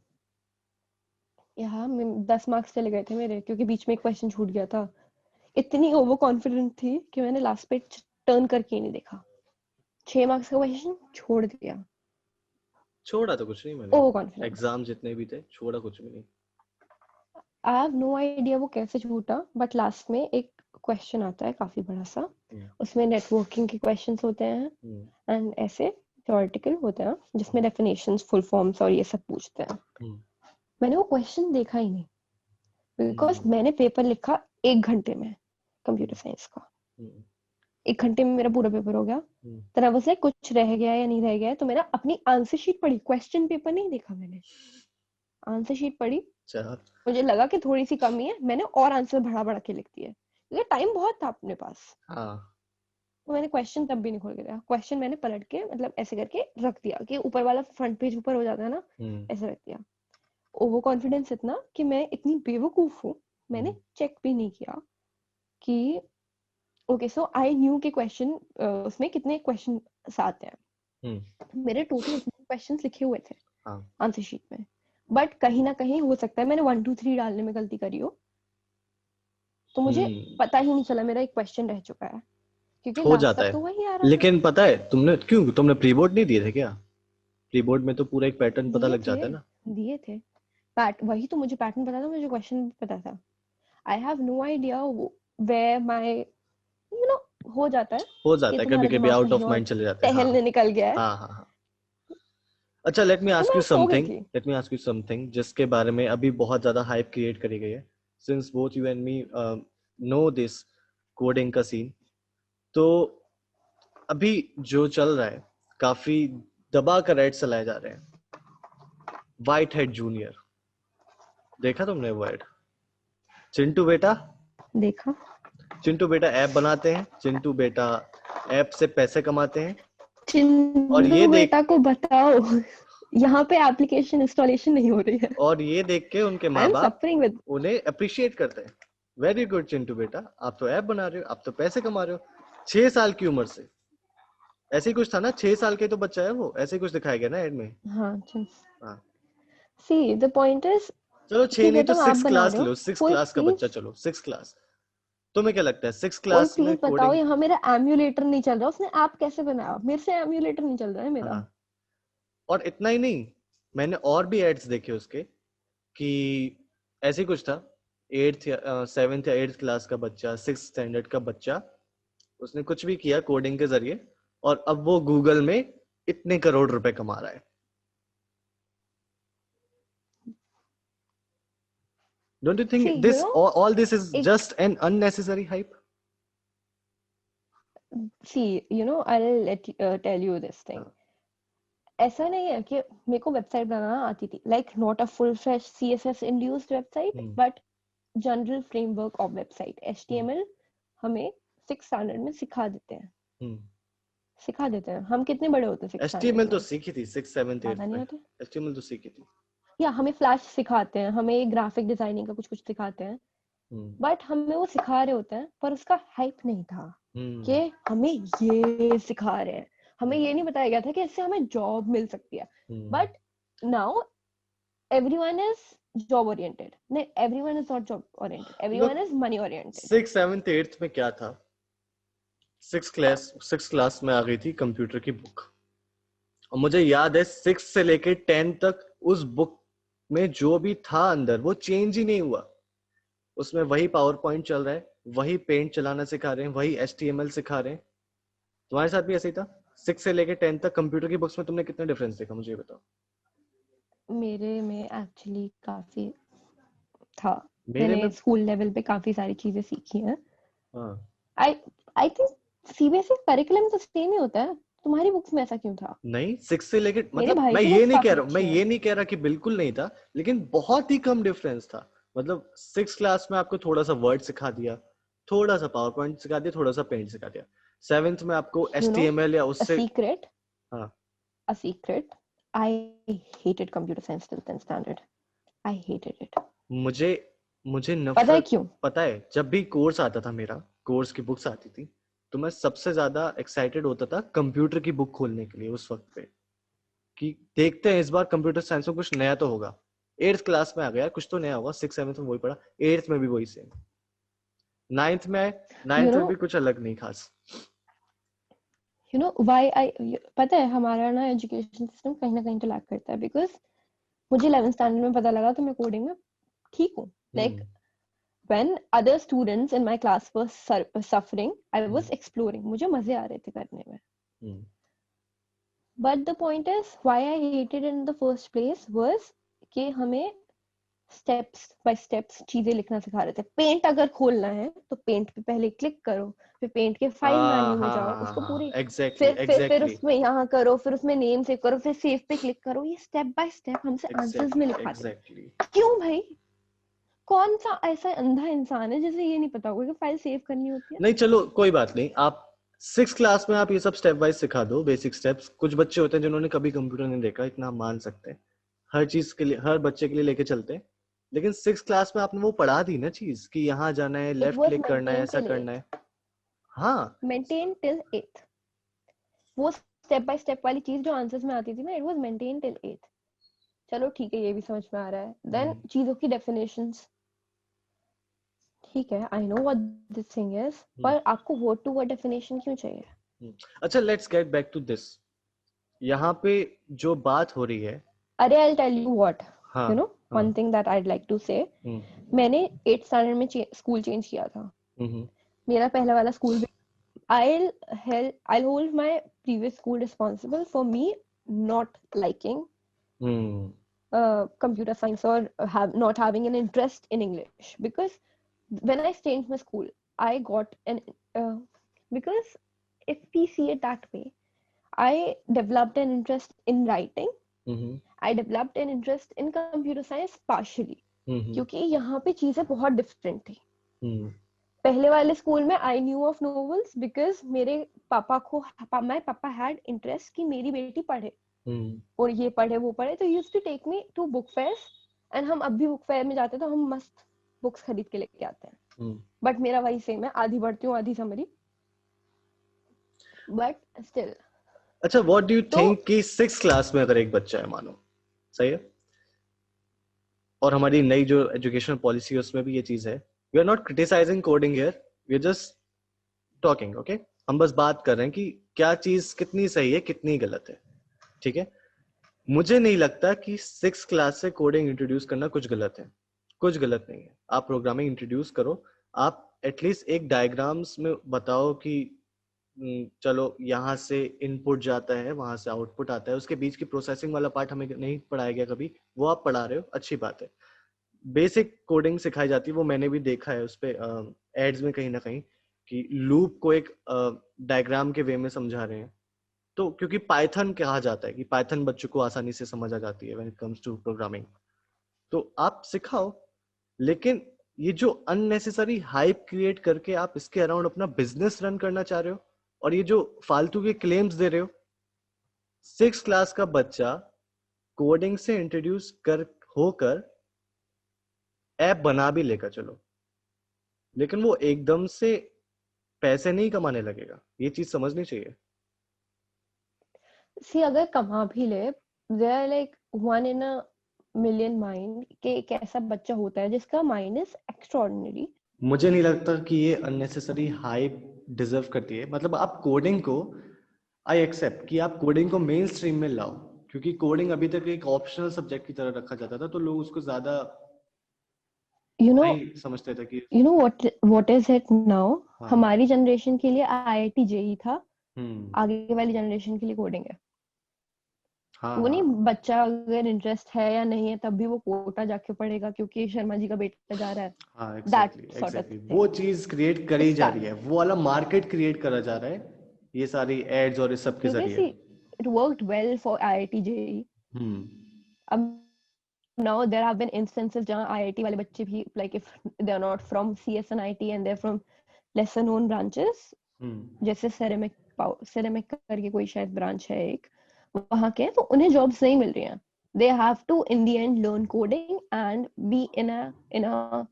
यहाँ 10 मार्क्स चले गए थे मेरे, क्योंकि बीच में एक क्वेश्चन छूट गया था। इतनी ओवर कॉन्फिडेंट थी कि मैंने लास्ट पे टर्न करके ही नहीं देखा, 6 मार्क्स का क्वेश्चन छोड़ दिया। छोड़ा तो कुछ नहीं मैंने, ओवर कॉन्फिडेंस। एग्जाम जितने भी थे छोड़ा कुछ भी नहीं। आई हैव नो आइडिया वो कैसे छूटा, बट लास्ट में एक क्वेश्चन आता है काफी बड़ा सा, उसमें नेटवर्किंग के क्वेश्चंस होते हैं एंड ऐसे थ्योरेटिकल होते हैं जिसमें डेफिनेशंस, फुल फॉर्म्स और ये सब पूछते हैं। मैंने वो क्वेश्चन देखा ही नहीं, बिकॉज मैंने पेपर लिखा 1 घंटे में कंप्यूटर साइंस का। 1 घंटे में मेरा पूरा पेपर हो गया। तो आई वाज लाइक कुछ रह गया या नहीं रह गया, तो मैंने अपनी आंसर शीट पढ़ी, क्वेश्चन पेपर नहीं देखा मैंने, आंसर शीट पढ़ी। मुझे लगा कि थोड़ी सी कमी है, मैंने और आंसर बढ़ा के लिख दिया, क्योंकि टाइम बहुत था अपने पास। तो मैंने क्वेश्चन तब भी नहीं खोल के देखा, क्वेश्चन मैंने पलट के मतलब ऐसे करके रख दिया कि ऊपर वाला फ्रंट पेज ऊपर हो जाता है ना, ऐसे रख दिया। ओवर कॉन्फिडेंस इतना कि मैं इतनी बेवकूफ हूँ, मैंने चेक भी नहीं किया कि ओके सो आई न्यू के क्वेश्चन उसमें कितने क्वेश्चन आते हैं। मेरे टोटल क्वेश्चंस लिखे हुए थे आंसर शीट में, बट कहीं ना कहीं हो सकता है मैंने 1 2 3 डालने में गलती करी हो, तो मुझे पता ही नहीं चला मेरा एक क्वेश्चन रह चुका है, क्योंकि हो लास्ट जाता तक है। तो वही आ रहा लेकिन पता है तुमने प्री बोर्ड नहीं दिए थे क्या? प्री बोर्ड में तो पूरा एक पैटर्न पता लग जाता है ना। दिए थे वही तो, मुझे पैटर्न पता था, मुझे क्वेश्चन भी पता था। I have no idea where my you know हो जाता है कभी कभी आउट ऑफ माइंड चले जाते हैं। टहलने निकल गया है। हाँ। अच्छा, let me ask you something जिसके बारे में अभी बहुत ज्यादा हाइप क्रिएट करी गई है, since both you and me know this coding का सीन। तो अभी जो चल रहा है, काफी दबा कर ऐड चलाए जा रहे हैं, व्हाइट हेड जूनियर। देखा तुमने वो ऐड? चिंटू बेटा देखा, चिंटू बेटा ऐप बनाते हैं, चिंटू बेटा ऐप से पैसे कमाते हैं, और चिंटू बेटा को बताओ यहाँ पे एप्लीकेशन इंस्टॉलेशन नहीं हो रही है, और ये देख के उनके माँ बाप उन्हें अप्रिशिएट करते हैं। वेरी गुड चिंटू बेटा, आप तो ऐप बना रहे हो, आप तो पैसे कमा रहे हो 6 साल की उम्र से। ऐसे ही कुछ था ना, 6 साल के तो बच्चा है वो, ऐसे ही कुछ दिखाया गया ना ऐड में। हाँ सी द पॉइंट इज, चलो 6 नहीं तो 6 क्लास लो, 6 क्लास का बच्चा, चलो 6 क्लास। तुम्हें क्या लगता है 6 क्लास में कोडिंग? बताओ, यहाँ मेरा एम्यूलेटर नहीं चल रहा, उसने ऐप कैसे बनाया? मेरे से एम्यूलेटर नहीं चल रहा है मेरा। और इतना ही नहीं, मैंने और भी एड्स देखे उसके कि ऐसे ही कुछ था, 8th या 7th या 8th क्लास का बच्चा, 6th स्टैंडर्ड का बच्चा, उसने कुछ भी किया कोडिंग के जरिए, और अब वो गूगल में इतने करोड़ रुपए कमा रहा है। Don't you think all this is just an unnecessary hype? See, I'll tell you this thing. ऐसा नहीं है कि मेरे को वेबसाइट बनाना आती थी, like not a full fresh CSS induced website, but general framework of website, HTML हमें 6th standard में सिखा देते हैं। हम कितने बड़े होते हैं? HTML तो सीखी थी 6th 7th 8th में, HTML तो सीखी थी। या हमें फ्लैश सिखाते हैं, हमें ग्राफिक डिजाइनिंग का कुछ सिखाते हैं, बट हमें वो सिखा रहे होते हैं, पर उसका हाइप नहीं था कि हमें ये सिखा रहे हैं। हमें ये नहीं बताया गया था कि इससे हमें जॉब मिल सकती है। But now everyone is job oriented. नहीं, everyone is not job oriented, everyone is money oriented. 6th 7th 8th में क्या था? 6th क्लास में आ गई थी कंप्यूटर की बुक, और मुझे याद है 6 से लेके 10 तक उस बुक में जो भी था अंदर वो चेंज ही नहीं हुआ। उसमें वही पावर पॉइंट चल रहा है, वही पेंट चलाना सिखा रहे हैं, वही HTML सिखा रहे हैं। तुम्हारे साथ भी ऐसे ही था? 6 से लेके 10 तक कंप्यूटर की बुक्स में तुमने कितना डिफरेंस देखा, मुझे बताओ। मेरे में एक्चुअली काफी था, मैंने स्कूल लेवल पे काफी सारी चीजें सीखी हैं। आई थिंक सीबीएसई करिकुलम तो सेम ही होता है, तुम्हारी बुक्स में ऐसा क्यों था? नहीं, 6 से लेके, मतलब मैं ये नहीं कह रहा कि बिल्कुल नहीं था, लेकिन बहुत ही कम डिफरेंस था। मतलब 6th क्लास में आपको थोड़ा सा वर्ड सिखा दिया, थोड़ा सा पावर पॉइंट सिखा दिया, थोड़ा सा पेंट सिखा दिया। 7th में आपको HTML या उससे a secret, I hated computer science till 10th standard. I hated it. मुझे नफरत, पता है जब भी कोर्स आता था, मेरा कोर्स की बुक्स आती थी, तो मैं सबसे ज्यादा एक्साइटेड होता था कंप्यूटर की बुक खोलने के लिए उस वक्त पे। कि देखते हैं इस बार कंप्यूटर साइंस में कुछ नया तो होगा। 8th क्लास में आ गया, कुछ तो नया होगा। 6th 7th में वही पढ़ा, 8th में भी वही सेम, 9th में you 9th में know भी कुछ अलग नहीं खास। you know why I पता है हमारा ना एजुकेशन सिस्टम कहीं ना कहीं तो लैक करता है, बिकॉज मुझे 11th स्टैंडर्ड में पता लगा तो मैं कोडिंग में ठीक हूँ। Like when other students in my class were suffering, I was exploring, मुझे मजे आ रहे थे करने में। But the point is why I hated it in the first place was कि हमें स्टेप्स बाय स्टेप्स चीजें लिखना सिखा रहे थे। पेंट अगर खोलना है तो पेंट पे पहले क्लिक करो, फिर पेंट के फाइल मेन्यू में जाओ, उसको पूरी फिर उसमें यहाँ करो, फिर उसमें नेम सेव करो, फिर सेव पे क्लिक करो। ये स्टेप बाय स्टेप हमसे आंसर्स में लिखाते हैं। क्यों भाई? कौन सा ऐसा अंधा इंसान है जिसे ये नहीं पता होगा कि फाइल सेव करनी होती है? नहीं चलो कोई बात नहीं, आप 6th क्लास में आप ये सब स्टेप वाइज सिखा दो, बेसिक स्टेप्स। कुछ बच्चे होते हैं जिन्होंने कभी कंप्यूटर नहीं देखा, इतना हम मान सकते हैं। हर चीज के लिए, हर बच्चे के लिए लेके चलते हैं। लेकिन 6th क्लास में आपने वो पढ़ा दी ना चीज कि यहाँ जाना है, लेफ्ट क्लिक करना है, ऐसा करना है। हाँ, मेंटेन टिल 8th। वो स्टेप बाय स्टेप वाली चीज जो आंसर्स में आती थी ना, it was maintain till 8th। चलो ठीक है, ये भी समझ में आ रहा है। देन चीजों की डेफिनेशंस, ठीक है, I know what this thing is, पर आपको वर्ड टू वर्ड डेफिनेशन क्यों चाहिए? अच्छा, let's get back to this. यहाँ पे जो बात हो रही है, अरे I will tell you what, you know one thing that I would like to say. मैंने 8th स्टैंडर्ड में स्कूल चेंज किया था। मेरा पहला वाला school, I'll hold my previous school responsible for me not liking computer science or not having an interest in English, because when I changed my school, I got an because if we see it that way, I developed an interest in writing. I developed an interest in computer science partially, क्योंकि यहाँ पे चीजें बहुत different थी। पहले वाले school में I knew of novels because मेरे पापा को, माय पापा हैड इंटरेस्ट कि मेरी बेटी पढ़े और ये पढ़े वो पढ़े, तो used to take me to book fairs. And हम अब भी बुक फेयर में जाते तो हम मस्त बुक्स खरीद के लेके आते हैं। बट मेरा वही सेम है, आधी पढ़ती हूँ आधी समरी, बट स्टिल। अच्छा, व्हाट डू यू थिंक कि 6th क्लास में अगर एक बच्चा है, मानो सही है, और हमारी नई जो एजुकेशन पॉलिसी है उसमें भी ये चीज है, we are not criticizing coding here, we are just talking, okay? हम बस बात कर रहे हैं कि क्या चीज कितनी सही है, कितनी गलत है, ठीक है? मुझे नहीं लगता कि 6th क्लास से कोडिंग इंट्रोड्यूस करना कुछ गलत है। कुछ गलत नहीं है, आप प्रोग्रामिंग इंट्रोड्यूस करो। आप एटलीस्ट एक डायग्राम्स में बताओ कि चलो यहाँ से इनपुट जाता है, वहां से आउटपुट आता है, उसके बीच की प्रोसेसिंग वाला पार्ट हमें नहीं पढ़ाया गया कभी, वो आप पढ़ा रहे हो, अच्छी बात है। बेसिक कोडिंग सिखाई जाती है, वो मैंने भी देखा है उस पे एड्स में कहीं ना कहीं, कि लूप को एक डायग्राम के वे में समझा रहे हैं। तो क्योंकि पाइथन कहा जाता है कि पाइथन बच्चों को आसानी से समझ आ जाती है when it comes to programming, तो आप सिखाओ। लेकिन ये जो अननेसेसरी हाइप क्रिएट करके आप इसके अराउंड अपना बिजनेस रन करना चाह रहे हो, और ये जो फालतू के क्लेम्स दे रहे हो, 6th क्लास का बच्चा कोडिंग से इंट्रोड्यूस कर होकर ऐप बना भी लेगा चलो, लेकिन वो एकदम से पैसे नहीं कमाने लगेगा। ये चीज समझनी चाहिए। सी अगर कमा भी ले, there are like 1 in a million mind के एक ऐसा बच्चा होता है जिसका माइंड इज एक्स्ट्राऑर्डिनरी। मुझे नहीं लगता कि ये अननेसेसरी हाइप डिजर्व करती है। मतलब आप कोडिंग को, आई एक्सेप्ट कि आप कोडिंग को मेन स्ट्रीम में लाओ, क्योंकि कोडिंग अभी तक एक ऑप्शनल सब्जेक्ट की तरह रखा जाता था, तो लोग उसको ज्यादा नहीं समझते थे कि you know what is it now. हमारी जनरेशन के लिए आईआईटी जेई था, आगे वाली जनरेशन के लिए कोडिंग है। वो नहीं, बच्चा अगर इंटरेस्ट है या नहीं है तब भी वो कोटा जाके पढ़ेगा क्योंकि शर्मा जी का बेटा जा रहा है। हाँ, exactly. वो चीज क्रिएट करी जा रही है, वो वाला मार्केट क्रिएट करा जा रहा है ये सारी एड्स और इस सब के जरिए। It worked well for IIT JEE. Now there have been instances जहाँ IIT वाले बच्चे भी, like if they are not from CSNIT and they're from lesser known branches, जैसे ceramic करके कोई शायद ब्रांच है एक वहाँ के, तो उन्हें जॉब्स नहीं मिल रही हैं। They have to in the end learn coding and be in a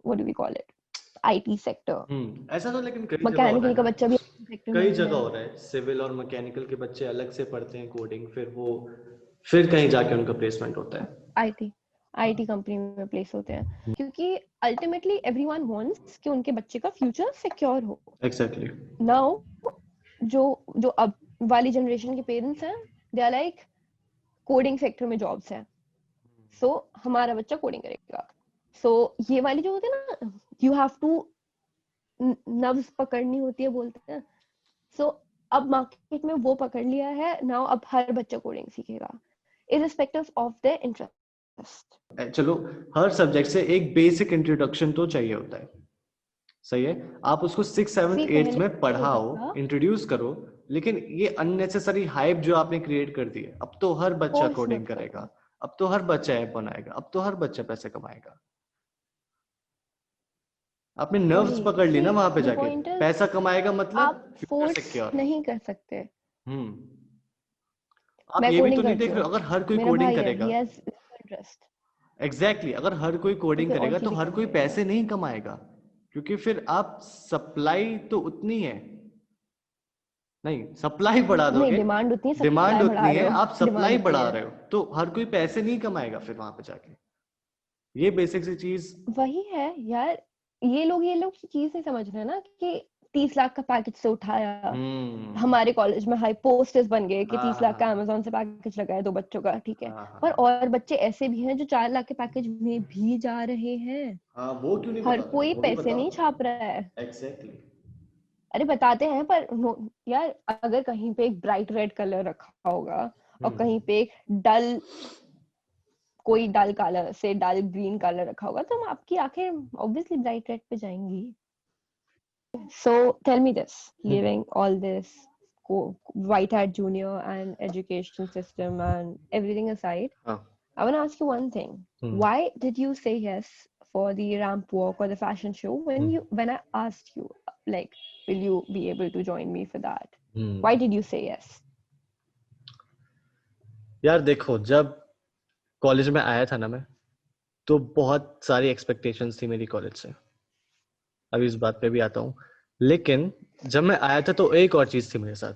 what do we call it? IT sector. ऐसा तो लेकिन कई जगह हो रहा मैकेनिकल है का ना, बच्चा भी IT sector कई में जगह है. हो रहा है, सिविल और मैकेनिकल के बच्चे अलग से पढ़ते हैं कोडिंग, फिर कहीं जाके उनका प्लेसमेंट होता है, IT कंपनी में प्लेस होते हैं, क्योंकि अल्टीमेटली एवरीवन वांट्स कि उनके बच्चे का फ्यूचर सिक्योर हो. एग्जैक्टली. नाउ जो अब वाली जनरेशन के पेरेंट्स हैं, they are like coding sector में जॉब्स हैं, सो हमारा बच्चा कोडिंग करेगा. सो ये वाली जो होती है ना, यू हैव टू नब्ज पकड़नी होती है बोलते हैं. सो अब मार्केट में वो पकड़ लिया है. नाउ अब हर बच्चा कोडिंग सीखेगा इररिस्पेक्टिव ऑफ देयर इंटरेस्ट. चलो, हर सब्जेक्ट से एक बेसिक इंट्रोडक्शन तो चाहिए होता है, सही है, आप उसको 6th 7th 8th में पढ़ाओ, इंट्रोड्यूस करो, लेकिन ये अननेसेसरी हाइप जो आपने क्रिएट कर दी है, अब तो हर बच्चा कोडिंग करेगा, अब तो हर बच्चा ऐप बनाएगा, अब तो हर बच्चा पैसे कमाएगा. आपने नर्व्स पकड़ ली ना वहां पे जाके, पैसा कमाएगा मतलब आप फोर्स सिक्योर नहीं कर सकते. आप ये भी तो नहीं देख रहे हो, अगर हर कोई कोडिंग करेगा, एग्जैक्टली, अगर हर कोई कोडिंग करेगा तो हर कोई पैसे नहीं कमाएगा, क्योंकि फिर आप सप्लाई तो उतनी है नहीं, सप्लाई बढ़ा दोगे, डिमांड उतनी है, डिमांड उतनी है, आप सप्लाई बढ़ा रहे हो, तो हर कोई पैसे नहीं कमाएगा फिर वहां पे जाके. ये बेसिक सी चीज वही है यार. ये लोग की चीज नहीं समझ रहे ना कि 30 लाख का पैकेज से उठाया. हमारे कॉलेज में हाई पोस्टर्स बन गए कि 30 लाख का अमेज़न से पैकेज लगा है 2 बच्चों का, ठीक है. पर और बच्चे ऐसे भी हैं जो 4 लाख के पैकेज में भी जा रहे हैं. वो क्यों नहीं हर बताते, कोई वो भी पैसे बताओ. नहीं छाप रहा है. एग्जैक्टली. अरे बताते हैं, पर यार अगर कहीं पे एक ब्राइट रेड कलर रखा होगा और कहीं पे एक कोई डल कलर से डल ग्रीन कलर रखा होगा, तो आपकी आंखें ऑब्वियसली ब्राइट रेड पे जाएंगी. So tell me this, leaving all this white hat junior and education system and everything aside, I want to ask you one thing. Why did you say yes for the ramp walk or the fashion show when I asked you, like, will you be able to join me for that? Why did you say yes? यार देखो, जब college में आया था ना मैं, तो बहुत सारी एक्सपेक्टेशंस थी मेरी कॉलेज से, अभी इस बात पे भी आता हूँ. लेकिन जब मैं आया था तो एक और चीज थी मेरे साथ,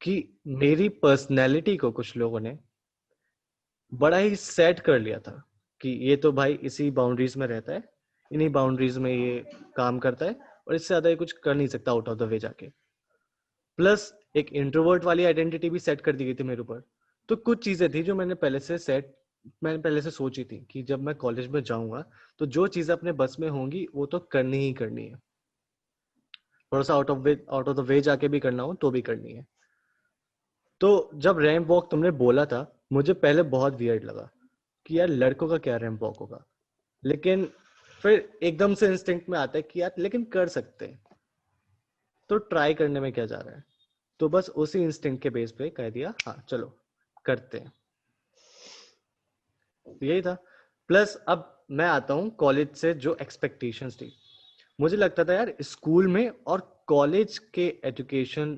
कि मेरी पर्सनैलिटी को कुछ लोगों ने बड़ा ही सेट कर लिया था कि ये तो भाई इसी बाउंड्रीज में रहता है, इन्हीं बाउंड्रीज में ये काम करता है, और इससे ज्यादा ये कुछ कर नहीं सकता आउट ऑफ द वे जाके. प्लस एक इंट्रोवर्ट वाली आइडेंटिटी भी सेट कर दी गई थी मेरे ऊपर. तो कुछ चीजें थी जो मैंने पहले से सोची थी कि जब मैं कॉलेज में जाऊंगा तो जो चीजें अपने बस में होंगी वो तो करनी ही करनी है, थोड़ा सा आउट ऑफ द वे जाके भी करना हो तो भी करनी है. तो जब रैंप वॉक तुमने बोला था, मुझे पहले बहुत वियर्ड लगा कि यार लड़कों का क्या रैंप वॉक होगा, लेकिन फिर एकदम से इंस्टिंक्ट में आता है कि यार लेकिन कर सकते हैं, तो ट्राई करने में क्या जा रहा है. तो बस उसी इंस्टिंक्ट के बेस पे कह दिया हाँ चलो करते हैं, यही था. प्लस अब मैं आता हूँ कॉलेज से, जो एक्सपेक्टेशंस थी, मुझे लगता था यार स्कूल में और कॉलेज के एजुकेशन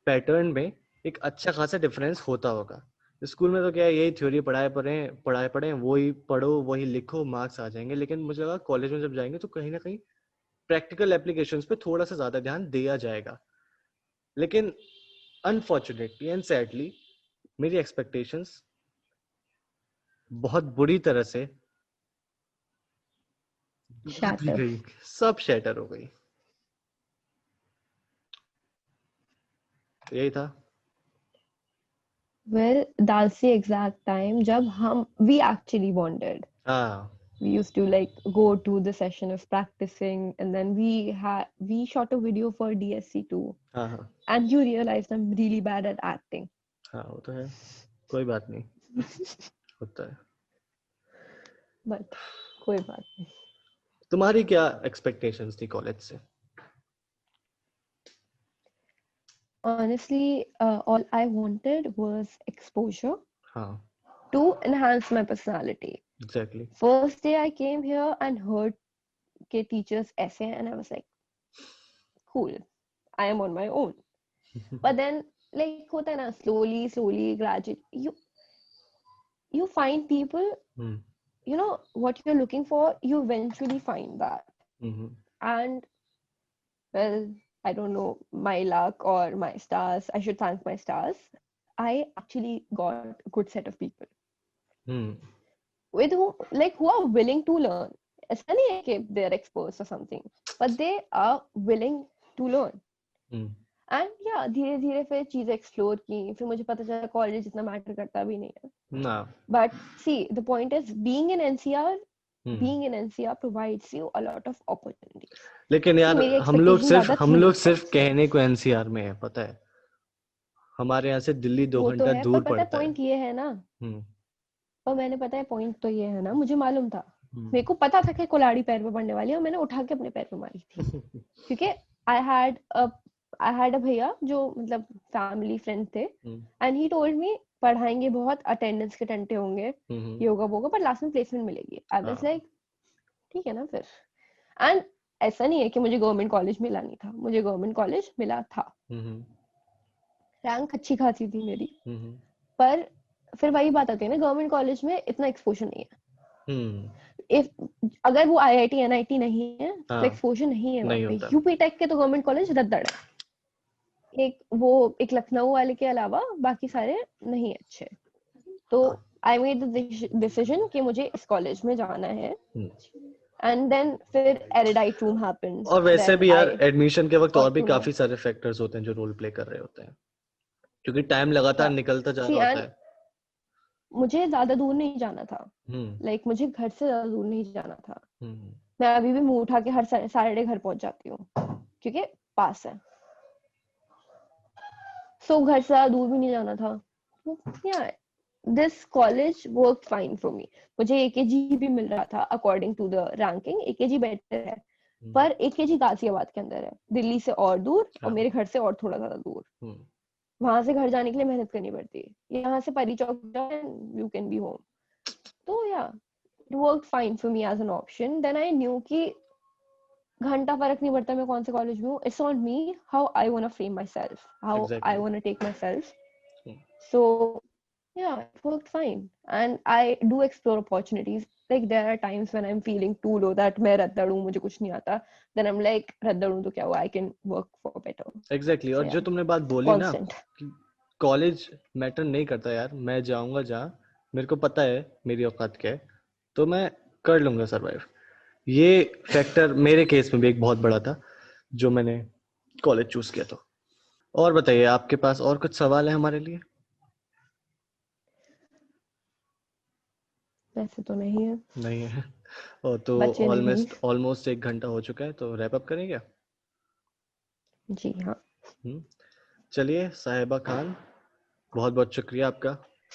पैटर्न में एक अच्छा खासा डिफरेंस होता होगा. स्कूल में तो क्या है, यही थ्योरी पढ़ाए पढ़े वही पढ़ो वही लिखो, मार्क्स आ जाएंगे. लेकिन मुझे लगा कॉलेज में जब जाएंगे तो कहीं ना कहीं प्रैक्टिकल एप्लीकेशंस पे थोड़ा सा ज्यादा ध्यान दिया जाएगा. लेकिन अनफॉर्चुनेटली एंड सैडली मेरी एक्सपेक्टेशंस बहुत बुरी तरह से सब शैटर हो गई. यही था. Well, that's the exact time जब we actually bonded. We used to like go to the session of practicing, and then we shot a video for DSC too. And you realized I'm really bad at acting. हाँ वो तो है, कोई बात नहीं, होता है. But कोई बात नहीं. तुम्हारी क्या एक्सपेक्टेशंस थी कॉलेज से? Honestly, all I wanted was exposure to enhance my personality. Exactly. First day I came here and heard के teachers ऐसे, and I was like, cool, I am on my own. But then like होता है ना, slowly gradually you find people, you know what you're looking for, you eventually find that. and well, I don't know, my luck or my stars, I should thank my stars. I actually got a good set of people hmm with who are willing to learn. ऐसा नहीं है कि they're experts or something, but they are willing to learn. Hmm And yeah, धीरे धीरे फिर चीजें explore की, फिर मुझे पता चला कॉलेज इतना मैटर करता भी नहीं है. ना But see, the point is being in NCR, hmm being in NCR provides you a lot of opportunities. लेकिन यार मेरी हम लोग expectation ज्यादा थी नहीं. सिर्फ कहने को एनसीआर में है, पता है हमारे यहाँ से दिल्ली 2 वो तो घंटा है, पर दूर पता है पड़ता है. पॉइंट ये है ना, हम्म पर मैंने पता है पॉइंट तो ये है ना, मुझे मालूम था, हम्म मेरे को पता था कि कुल्हाड़ी पैर पे पड़ने वाली है, और मैंने उठा के अपने पैर पे मारी थी. क्योंकि आई हैड अ भैया जो मतलब फैमिली फ्रेंड थे, एंड ही टोल्ड मी पढ़ाएंगे बहुत, अटेंडेंस के टंटे होंगे, योगा वोगा, पर लास्ट में प्लेसमेंट मिलेगी. आई वाज लाइक ठीक है ना फिर. एंड ऐसा नहीं है कि मुझे गवर्नमेंट कॉलेज मिला नहीं था, मुझे गवर्नमेंट कॉलेज मिला था, रैंक अच्छी खासी थी मेरी, पर फिर वही बात आती है ना, गवर्नमेंट कॉलेज में इतना एक्सपोजर नहीं है. इफ अगर वो आईआईटी एनआईटी नहीं है तो एक्सपोजर नहीं है वहाँ पे. यूपी टेक के तो गवर्नमेंट कॉलेज रद्दड़ है, एक लखनऊ वाले के अलावा बाकी सारे नहीं अच्छे. तो आई मेड द डिसीजन कि मुझे इस कॉलेज में जाना है. एंड देन फिर एरिडाइट रूम हैपेंड. और वैसे भी यार एडमिशन के वक्त और भी काफी सारे फैक्टर्स होते हैं जो रोल प्ले कर रहे होते हैं, क्योंकि टाइम लगातार निकलता जा रहा होता है. मुझे ज्यादा दूर नहीं जाना था, लाइक मुझे घर से ज्यादा दूर नहीं जाना था. मैं अभी भी मुंह उठा के हर सैटरडे घर पहुंच जाती हूँ क्योंकि पास है. सो घर से ज्यादा दूर भी नहीं जाना था. This college work fine for me. मुझे एकेजी भी मिल रहा था according to the ranking. AKG better है, पर एकेजी गाजियाबाद के अंदर है, दिल्ली से और दूर, और मेरे घर से और थोड़ा ज्यादा दूर. वहां से घर जाने के लिए मेहनत करनी पड़ती है. यहाँ से परी चौक जाओ and you can be home. तो या it worked fine for me as an option. Then I knew कि घंटा फर्क नहीं पड़ता मैं कौन से कॉलेज में हूँ. It's on me how I want to frame myself, how I want to take myself. So yeah, it worked fine, and I do explore opportunities. Like there are times when I'm feeling too low that मैं रद्दड़ हूँ, मुझे कुछ नहीं आता, then I'm like रद्दड़ हूँ तो क्या हुआ, I can work for better. Exactly. और जो तुमने बात बोली ना कि कॉलेज मैटर नहीं करता यार, मैं जाऊंगा जहाँ मेरे को पता है मेरी औकात क्या है, तो मैं कर लूंगा सरवाइव. ये फैक्टर मेरे केस में भी एक बहुत बड़ा था जो मैंने कॉलेज चूज किया. तो और बताइए, आपके पास और कुछ सवाल है हमारे लिए? वैसे तो नहीं है. और तो ऑलमोस्ट 1 घंटा हो चुका है, तो रैप अप करें क्या? जी हाँ. चलिए साहिबा खान, बहुत बहुत शुक्रिया आपका.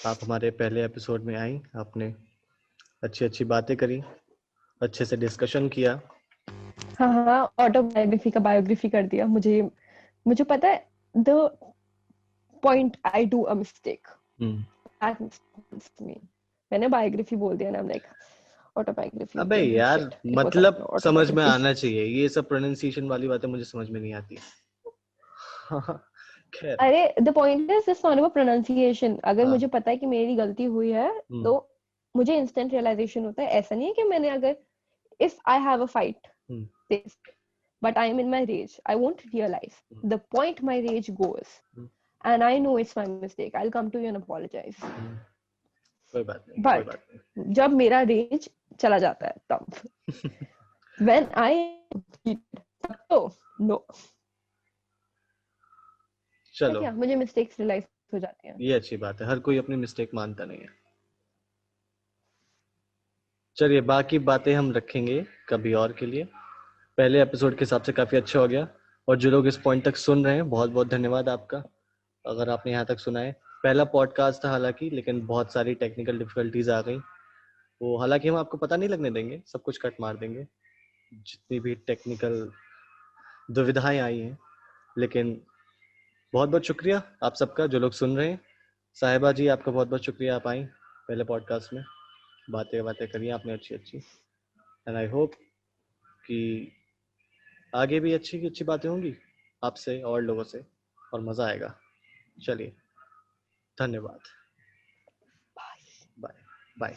आप हमारे पहले एपिसोड में आई, आपने अच्छी बातें करी, अच्छे से डिस्कशन किया. हाँ, ऑटोबायोग्राफी का बायोग्राफी कर दिया. मुझे पता है the point I do a mistake, that mistake me. मैंने बायोग्राफी बोल दिया ना, I'm like ऑटोबायोग्राफी. अबे यार मतलब समझ में आना चाहिए, ये सब प्रोनाउंसिएशन वाली बातें मुझे समझ में नहीं आती. अरे the point is this not about pronunciation. अगर मुझे पता है कि मेरी गलती हुई है तो मुझे इंस्टेंट रियलाइजेशन होता है. ऐसा नहीं है कि मैंने अगर if I have a fight this but I am in my rage, I won't realize the point my rage goes, and I know it's my mistake. I'll come to you and apologize. कोई बात नहीं. But जब मेरा raise चला जाता है तब when I तो no. चलो, क्या मुझे मिस्टेक्स रियलाइज हो जाती हैं. ये अच्छी बात है, हर कोई अपनी मिस्टेक मानता नहीं है. चलिए बाकी बातें हम रखेंगे कभी और के लिए. पहले एपिसोड के हिसाब से काफी अच्छा हो गया, और जो लोग इस पॉइंट तक सुन रहे हैं बहुत बहुत धन्यवाद आपका. अगर आपने यहाँ तक सुना है, पहला पॉडकास्ट था हालांकि, लेकिन बहुत सारी टेक्निकल डिफिकल्टीज आ गई. वो हालांकि हम आपको पता नहीं लगने देंगे, सब कुछ कट मार देंगे जितनी भी टेक्निकल दुविधाएं आई हैं. लेकिन बहुत बहुत शुक्रिया आप सबका जो लोग सुन रहे हैं. साहिबा जी आपका बहुत बहुत शुक्रिया, आप आई पहले पॉडकास्ट में, बातें करी आपने अच्छी. एंड आई होप कि आगे भी अच्छी बातें होंगी आपसे और लोगों से, और मजा आएगा. चलिए धन्यवाद. बाय.